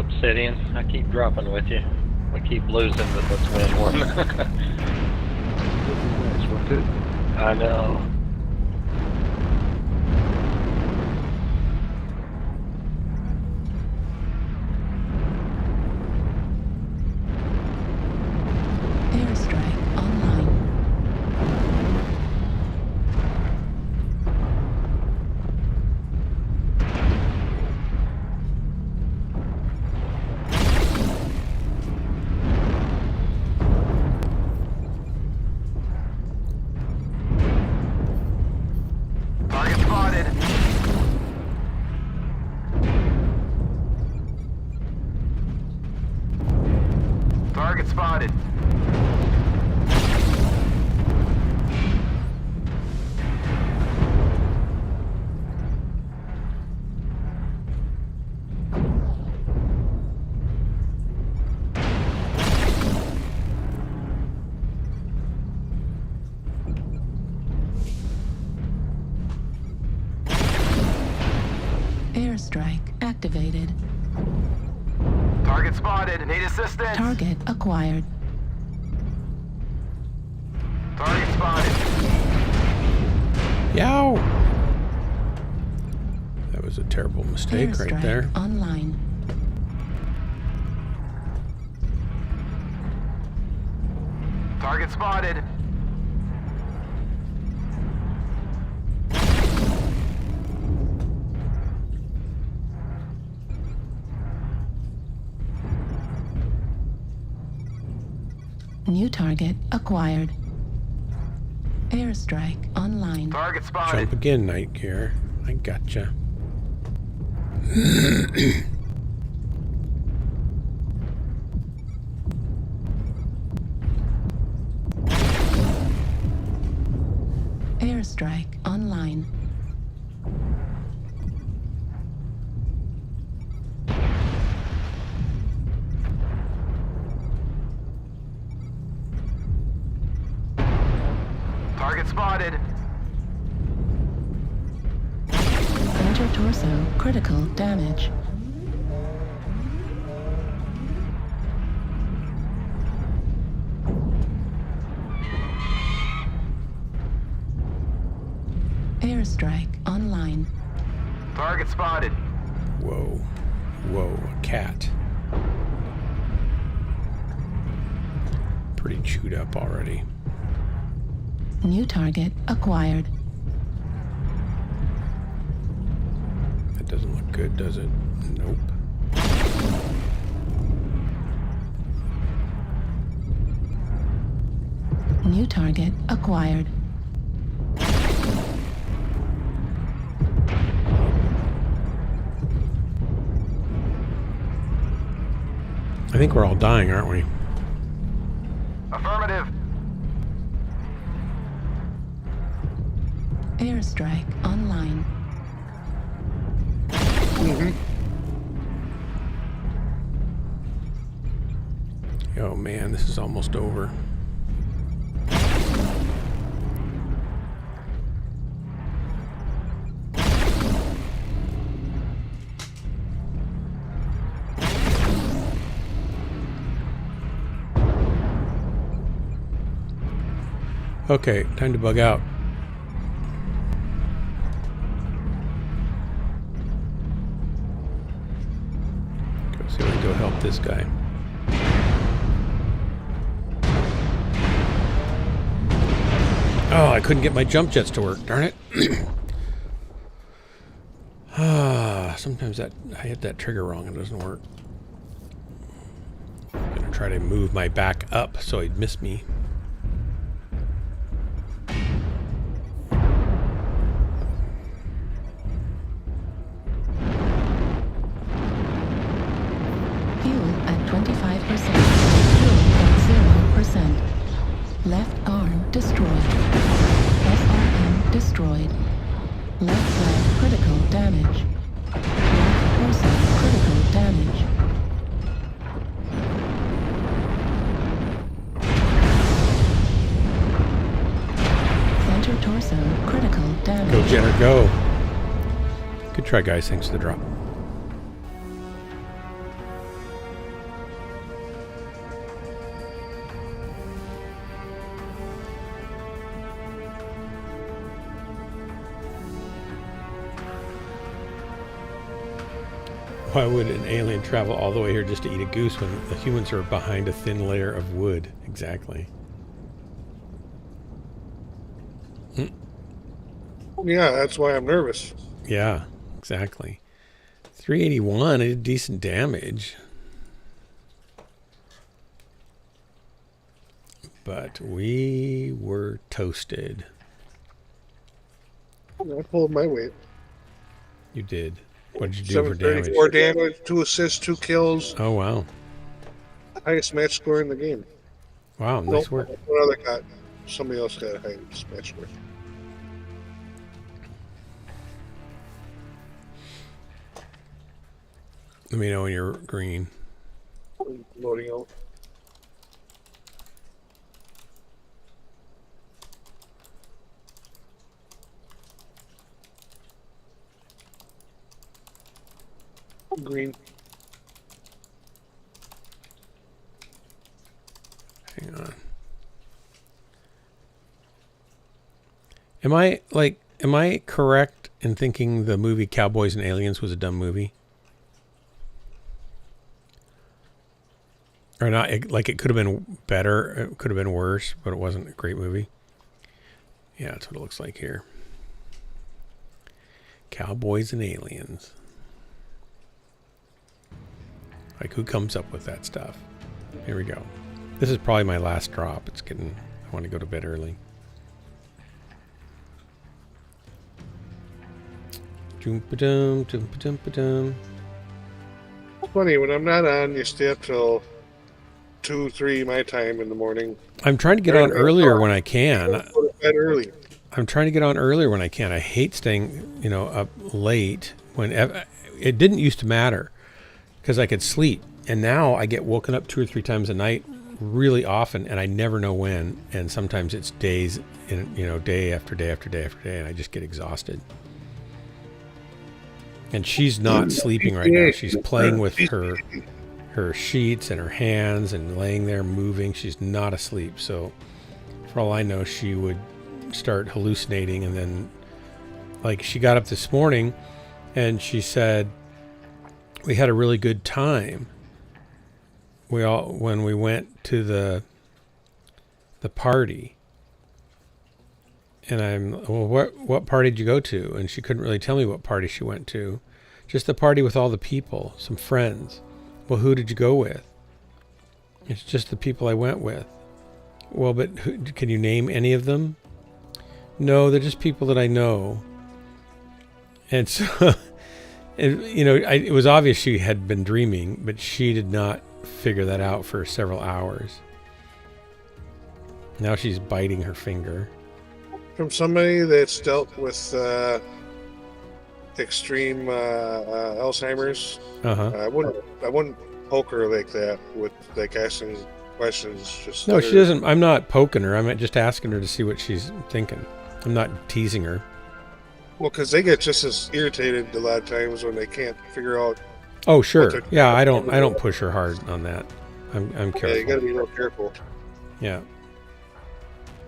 Obsidian. I keep dropping with you. We keep losing, but let's win one. That's worth it. I know. Airstrike online. Target spotted. Target spotted. Airstrike activated. Target spotted. Need assistance. Target acquired. Target spotted. Yow! That was a terrible mistake Airstrike right there. online. Target spotted. New target acquired. Airstrike online. Target spotted. Jump again, Night Gear. I gotcha. Airstrike online. Target spotted. Center torso critical damage. Airstrike online. Target spotted. Whoa. Whoa, a cat. Pretty chewed up already. New target acquired. That doesn't look good, does it? Nope. New target acquired. I think we're all dying, aren't we? Affirmative. Airstrike online. Oh man, this is almost over. Okay, time to bug out. Go see if we can go help this guy. Oh, I couldn't get my jump jets to work, darn it. Sometimes I hit that trigger wrong and it doesn't work. I'm gonna try to move my back up so he'd miss me. Fuel at 25%. Fuel at 0%. Left arm destroyed. SRM destroyed. Left leg critical damage. Left torso critical damage. Center torso critical damage. Go, Jenner, go. Good try, guys. Thanks for the drop. Why would an alien travel all the way here just to eat a goose when the humans are behind a thin layer of wood? Exactly. Yeah, that's why I'm nervous. Yeah, exactly. 381, it did decent damage. But we were toasted. I pulled my weight. You did. What did you do for damage? 734 damage, 2 assists, 2 kills. Oh, wow. Highest match score in the game. Wow, nice work. One other got. Somebody else got a highest match score. Let me know when you're green. Loading out. Green. Hang on. Am I correct in thinking the movie Cowboys and Aliens was a dumb movie? Or not, like it could have been better, it could have been worse, but it wasn't a great movie. Yeah, that's what it looks like here. Cowboys and Aliens. Like, who comes up with that stuff? Here we go. This is probably my last drop. It's getting, I want to go to bed early. Doom-ba-dum, doom-ba-dum-ba-dum. Funny, when I'm not on, you stay up till 2, 3 my time in the morning. I'm trying to get on earlier when I can. Go to bed early. I'm trying to get on earlier when I can. I hate staying, up late. It didn't used to matter because I could sleep, and now I get woken up 2 or 3 times a night, really often, and I never know when. And sometimes it's days, day after day after day after day, and I just get exhausted. And she's not sleeping right now. She's playing with her sheets and her hands and laying there moving. She's not asleep. So for all I know, she would start hallucinating. And then like she got up this morning and she said, we had a really good time. When we went to the party. And what party did you go to? And she couldn't really tell me what party she went to. Just the party with all the people, some friends. Well, who did you go with? It's just the people I went with. Well, but can you name any of them? No, they're just people that I know. And so, it was obvious she had been dreaming, but she did not figure that out for several hours. Now she's biting her finger. From somebody that's dealt with extreme Alzheimer's, I wouldn't poke her like that with like asking questions. Just no, she doesn't. I'm not poking her. I'm just asking her to see what she's thinking. I'm not teasing her. Well, because they get just as irritated a lot of times when they can't figure out. Oh, sure. Yeah, I don't push her hard on that. I'm careful. Yeah, you got to be real careful. Yeah.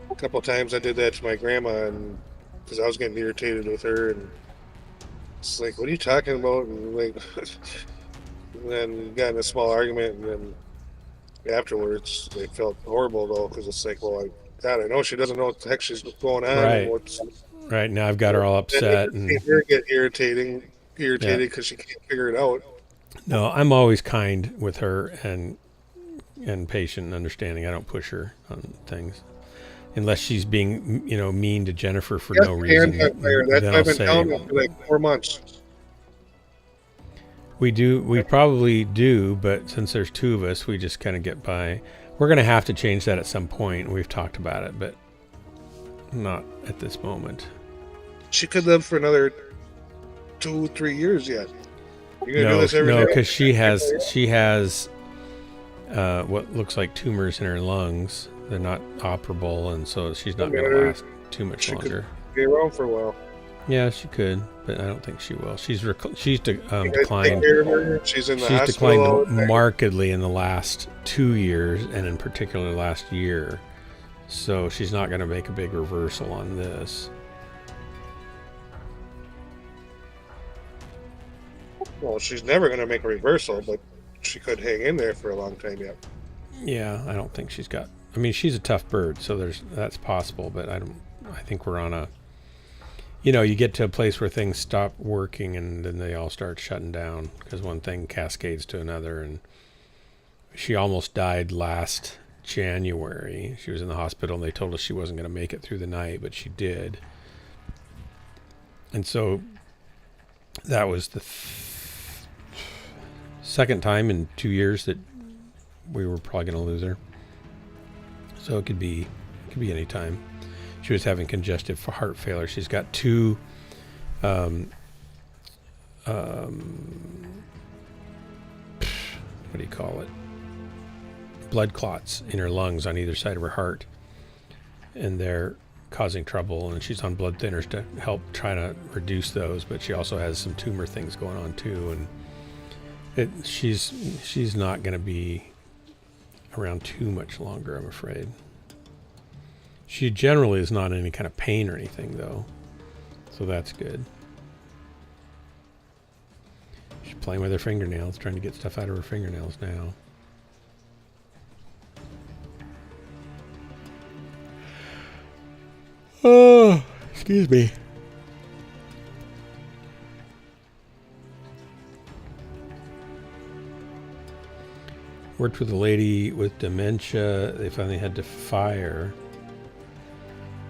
A couple of times I did that to my grandma, and because I was getting irritated with her, and it's like, "What are you talking about?" And like, and then we got in a small argument, and then afterwards they felt horrible though, because it's like, well, I know she doesn't know what the heck she's going on. Right. And right now, I've got her all upset, and her get irritated because she can't figure it out. No, I'm always kind with her and patient and understanding. I don't push her on things. Unless she's being, mean to Jennifer for no reason. That's what I've been telling her for like 4 months. We probably do, but since there's 2 of us, we just kind of get by. We're going to have to change that at some point. We've talked about it, but not at this moment. She could live for another 2, 3 years yet. You're gonna do this every day? Because she has what looks like tumors in her lungs. They're not operable, and so she's not going to last too much longer. Could be around for a while. Yeah, she could, but I don't think she will. She's declined. She's in the hospital. Declined markedly in the last 2 years, and in particular last year. So she's not going to make a big reversal on this. Well, she's never going to make a reversal, but she could hang in there for a long time yet. Yeah, I don't think she's got. I mean, she's a tough bird, so that's possible. But I think we're on a. You get to a place where things stop working and then they all start shutting down because one thing cascades to another. And she almost died last January. She was in the hospital and they told us she wasn't going to make it through the night, but she did. And so that was the second time in 2 years that we were probably going to lose her. So it could be any time. She was having congestive heart failure. She's got two what do you call it? Blood clots in her lungs on either side of her heart. And they're causing trouble, and she's on blood thinners to help try to reduce those, but she also has some tumor things going on too, and she's not going to be around too much longer, I'm afraid. She generally is not in any kind of pain or anything, though, so that's good. She's playing with her fingernails, trying to get stuff out of her fingernails now. Oh, excuse me. Worked with a lady with dementia. They finally had to fire.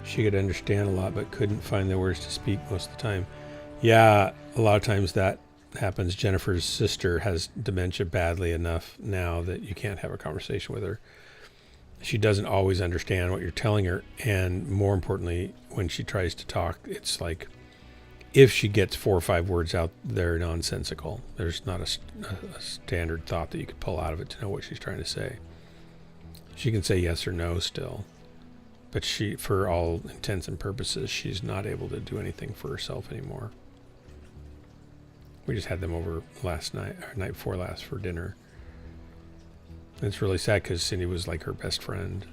She could understand a lot, but couldn't find the words to speak most of the time. Yeah, a lot of times that happens. Jennifer's sister has dementia badly enough now that you can't have a conversation with her. She doesn't always understand what you're telling her, and more importantly, when she tries to talk, it's like if she gets 4 or 5 words out, they're nonsensical. There's not a standard thought that you could pull out of it to know what she's trying to say. She can say yes or no still, but she, for all intents and purposes, she's not able to do anything for herself anymore. We just had them over last night, or night before last, for dinner. It's really sad because Cindy was like her best friend.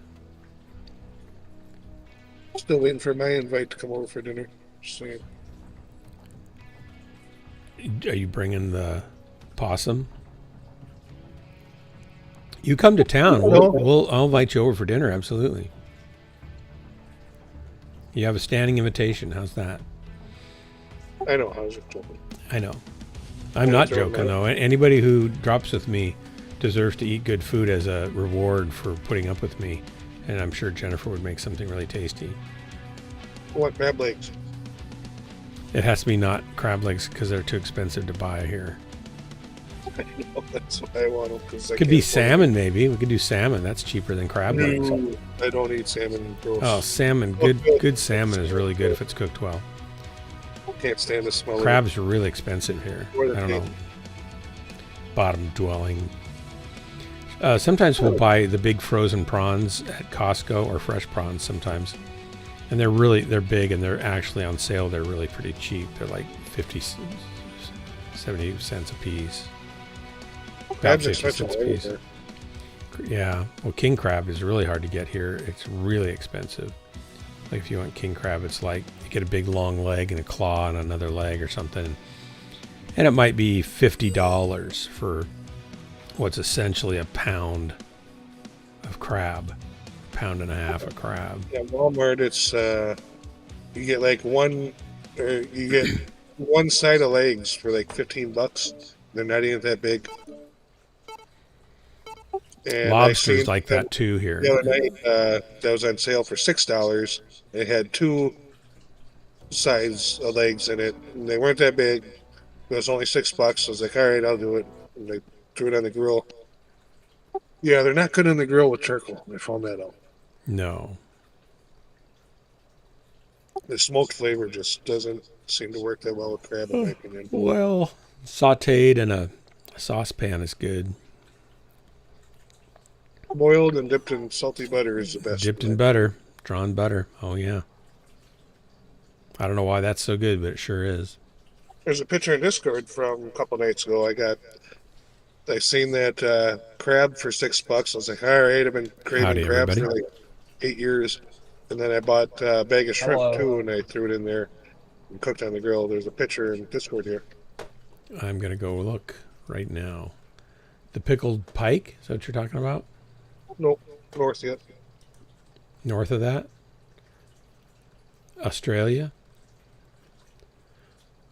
Still waiting for my invite to come over for dinner. Just saying. Are you bringing the possum? You come to town. I'll invite you over for dinner. Absolutely. You have a standing invitation. How's that? I know. How's it going? I know. I'm not joking though. Anybody who drops with me deserves to eat good food as a reward for putting up with me, and I'm sure Jennifer would make something really tasty. What, crab legs? It has to be not crab legs because they're too expensive to buy here. I know, that's why I want them. It could be salmon, maybe. We could do salmon. That's cheaper than crab legs. I don't eat salmon. Gross. Oh, salmon. Good salmon is really good if it's cooked well. Can't stand the smell. Crabs are really expensive here. I don't know. Bottom dwelling. Sometimes we'll buy the big frozen prawns at Costco, or fresh prawns sometimes. And they're big, and they're actually on sale. They're really pretty cheap. They're like 50, 70 cents a piece. About 50 cents a piece. Yeah. Well, king crab is really hard to get here. It's really expensive. Like if you want king crab, it's like you get a big long leg and a claw and another leg or something. And it might be $50 for what's essentially a pound of crab. Pound and a half of crab. Yeah, Walmart, it's you get like one side of legs for like $15. They're not even that big. And lobsters like that too here. The other night, that was on sale for $6. It had 2 sides of legs in it, and they weren't that big. It was only $6. I was like, all right, I'll do it. And they threw it on the grill. Yeah, they're not good on the grill with charcoal. I found that out. No. The smoked flavor just doesn't seem to work that well with crab, in my opinion. Well, sauteed in a saucepan is good. Boiled and dipped in salty butter is the best. Dipped in butter. Drawn butter. Oh, yeah. I don't know why that's so good, but it sure is. There's a picture in Discord from a couple nights ago. I seen that crab for $6. I was like, all right, I've been craving crab for like 8 years. And then I bought a bag of shrimp too, and I threw it in there and cooked on the grill. There's a picture in Discord here. I'm going to go look right now. The pickled pike? Is that what you're talking about? Nope, north yet. North of that? Australia?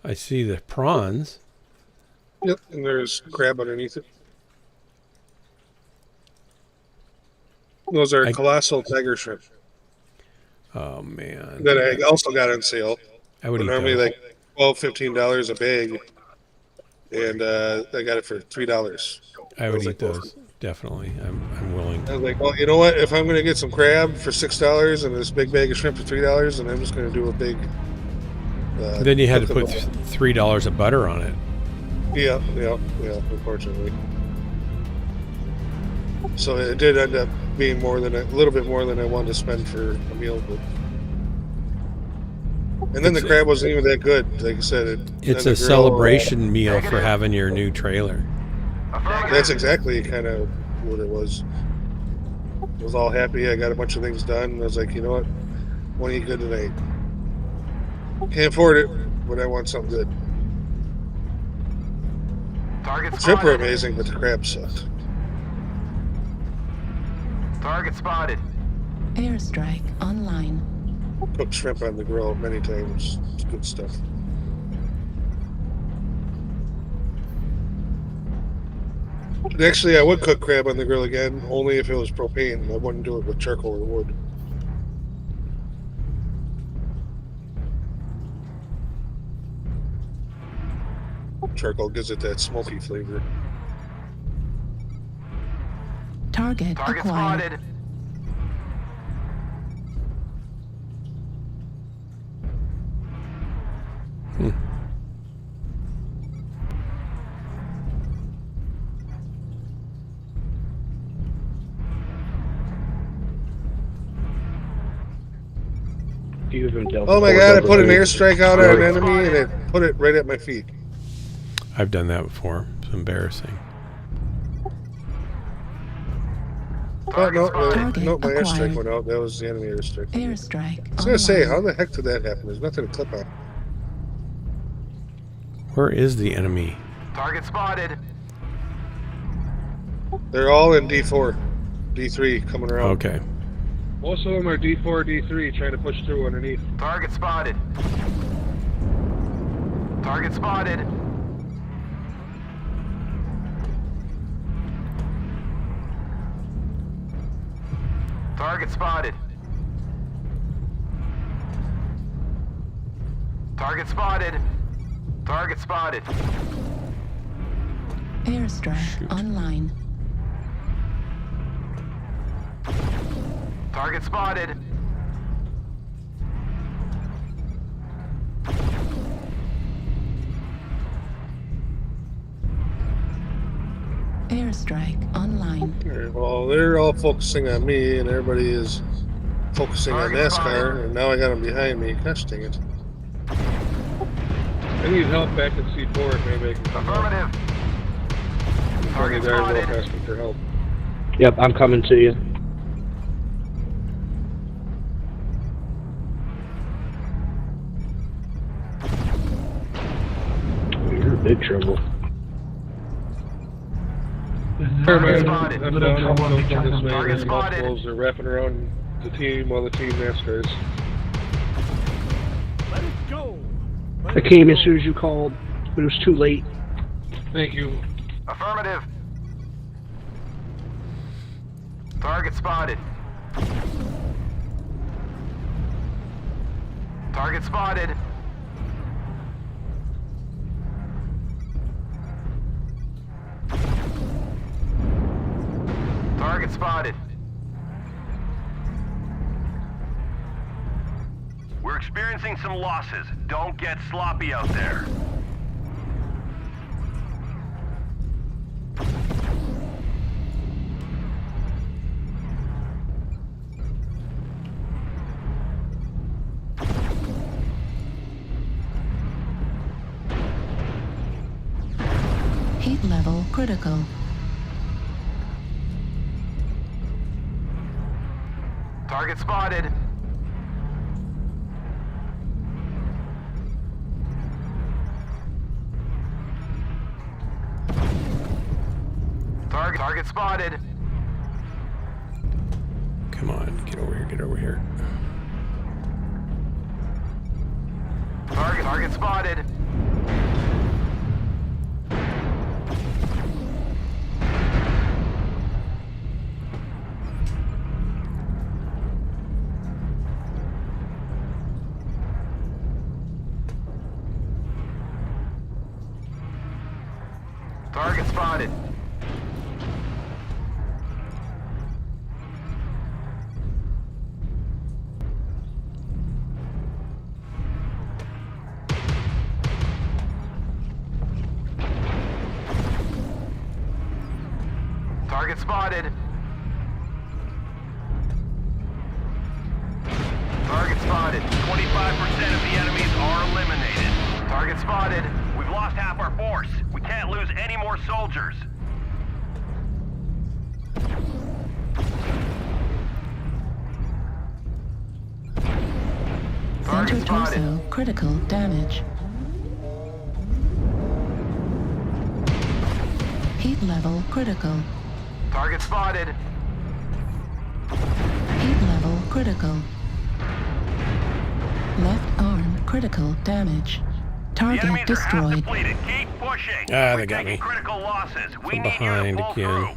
I see the prawns. Yep, and there's crab underneath it. Those are colossal tiger shrimp Oh, man. that I also got on sale. I would eat Normally those. like $12, $15 a bag, and I got it for $3. I would was eat like, well, those. Definitely. I'm willing. I was like, well, you know what? If I'm going to get some crab for $6 and this big bag of shrimp for $3, then I'm just going to do a big. Then you had to cook put them. $3 of butter on it. Yeah, unfortunately. So it did end up being a little bit more than I wanted to spend for a meal. But... And then the crab wasn't even that good. Like I said, It's a celebration meal for having your new trailer. That's exactly kind of what it was. I was all happy. I got a bunch of things done. I was like, you know what? I want to eat good tonight. Can't afford it, but I want something good. Target The shrimp were spotted. amazing, but the crab sucked. Target spotted. Airstrike online. Cooked shrimp on the grill many times. It's good stuff. And actually, I would cook crab on the grill again, only if it was propane. I wouldn't do it with charcoal or wood. Charcoal gives it that smoky flavor. Target Target acquired. spotted. Few of them dealt Oh my with god, I put an overload. airstrike out on an enemy and it put it right at my feet. I've done that before. It's embarrassing. Oh, no, Target no, my airstrike acquired. went out. That was the enemy airstrike. Airstrike I was going to say, online. how the heck did that happen? There's nothing to clip on. Where is the enemy? Target spotted. They're all in D4, D3 coming around. Okay. Most of them are D4, D3 trying to push through underneath. Target spotted. Target spotted. Target spotted. Target spotted. Target spotted. Airstrike Shoot. online. Target spotted. Airstrike online. Alright, well, they're all focusing on me, and everybody is focusing on Target NASCAR, spotted. and now I got them behind me. Gosh dang it. I need help back at C4. Maybe I can come up. Affirmative. Target Target there, real spotted. asking for help. Yep, I'm coming to you. You're in big trouble. Target spotted. I'm down. I'm going this way. Target There's spotted. multiples. They're wrapping around the team while the team NASCARs. I came as soon as you called, but it was too late. Thank you. Affirmative. Target spotted. Target spotted. Target spotted. We're experiencing some losses. Don't get sloppy out there. Heat level critical. Target spotted. Target spotted. Come on, get over here, get over here. Target spotted. Target spotted. Target spotted. Target spotted. 25% of the enemies are eliminated. Target spotted. We've lost half our force. We can't lose any more soldiers. Center torso, critical damage. Heat level critical. Target spotted. Heat level critical. Left arm critical damage. Target destroyed. Depleted. Keep pushing. Ah, We're they got taking me. critical losses. We From need you to behind pull again.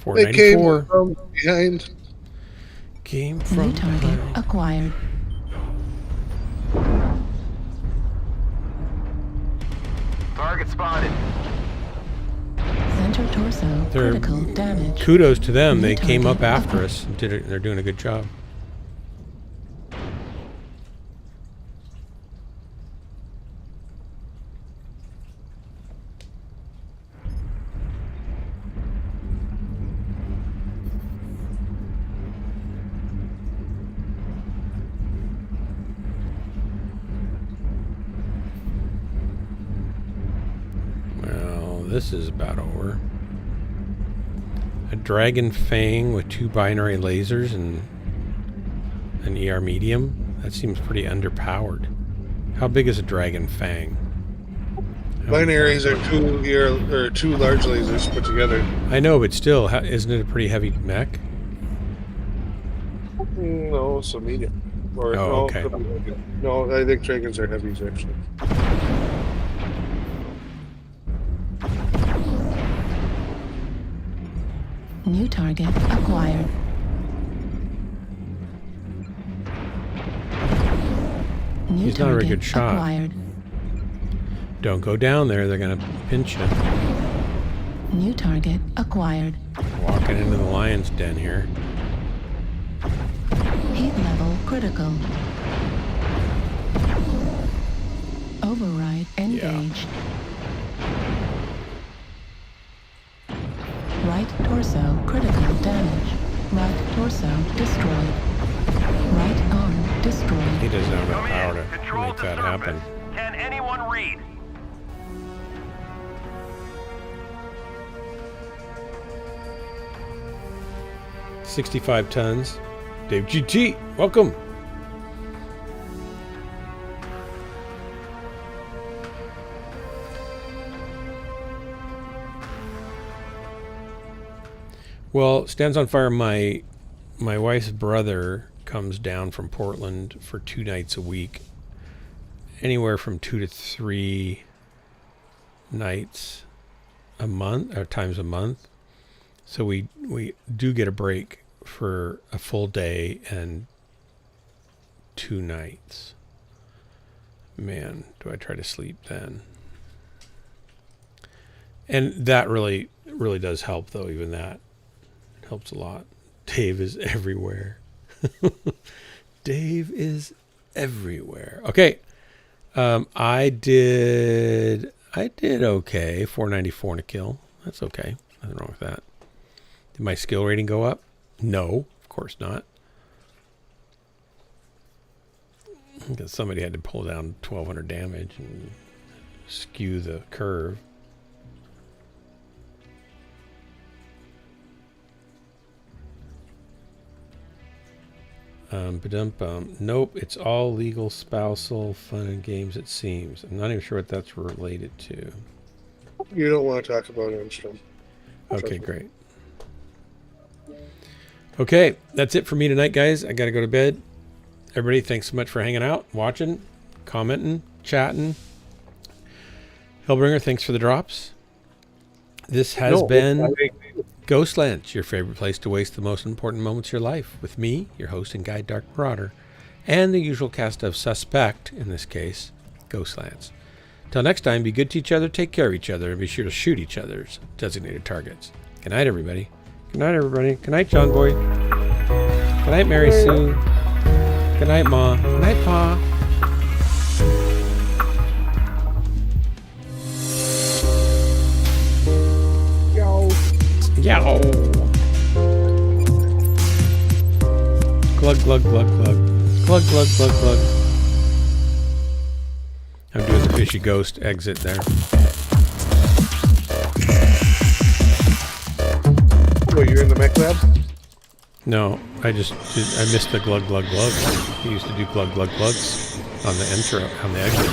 through. They came 494. from behind. Came New from target behind. acquired. Target spotted. Center torso, They're- critical damage. Kudos to them. New They came up target after acquired. us and did it. They're doing a good job. Well, this is about over. A dragon fang with 2 binary lasers and an ER medium. That seems pretty underpowered. How big is a dragon fang? How many Binaries times? are two large lasers put together. I know, but still, isn't it a pretty heavy mech? No, it's a medium. Or, Oh, no, okay. could be medium. No, I think dragons are heavies actually. New target acquired. New He's not a very target good shot. acquired. Don't go down there. They're going to pinch you. New target acquired. Walking into the lion's den here. Heat level critical. Override engaged. Right torso critical damage. Right torso destroyed. Right arm destroyed. He doesn't have enough Come power in. to Control make the that surface. happen. Can anyone read? $65 tons. Dave GT, welcome. Well, Stands on Fire, my wife's brother comes down from Portland for 2 nights a week. Anywhere from 2 to 3 nights a month, or times a month. So we do get a break for a full day and 2 nights. Man, do I try to sleep then. And that really does help, though. Even that helps a lot. Dave is everywhere. Dave is everywhere. Okay. I did okay. 494 and a kill. That's okay. Nothing wrong with that. Did my skill rating go up? No, of course not. Because somebody had to pull down 1,200 damage and skew the curve. Nope, it's all legal, spousal, fun and games, it seems. I'm not even sure what that's related to. You don't want to talk about Armstrong. Okay, great. Okay, that's it for me tonight, guys. I got to go to bed. Everybody, thanks so much for hanging out, watching, commenting, chatting. Hellbringer, thanks for the drops. This has been Ghostlands, your favorite place to waste the most important moments of your life, with me, your host and guide, Dark Marauder, and the usual cast of Suspect, in this case, Ghostlands. Till next time, be good to each other, take care of each other, and be sure to shoot each other's designated targets. Good night, everybody. Good night, everybody. Good night, John Boy. Good night, Mary Sue. Good night, Ma. Good night, Pa. Yow. Glug, glug, glug, glug. Glug, glug, glug, glug. I'm doing the fishy ghost exit there. What, you're in the mech lab? No, I missed the glug, glug, glug. We used to do glug, glug, glugs on the intro, on the exit.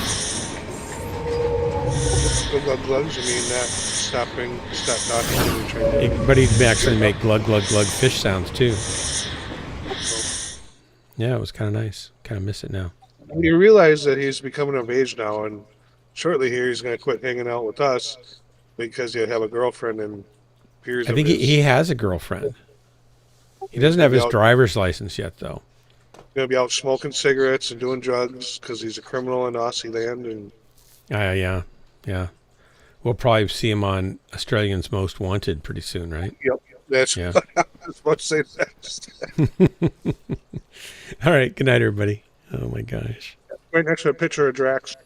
Glug, glugs? You mean that stop talking? But he'd actually make glug, glug, glug fish sounds too. Yeah, it was kind of nice. Kind of miss it now. You realize that he's becoming of age now, and shortly here he's going to quit hanging out with us because he'll have a girlfriend and peers. I think he has a girlfriend. He doesn't have his driver's license yet, though. He's going to be out smoking cigarettes and doing drugs because he's a criminal in Aussie land. And yeah. We'll probably see him on Australians' Most Wanted pretty soon, right? Yep. That's what I was about to say next. All right. Good night, everybody. Oh, my gosh. Right next to a picture of Drax.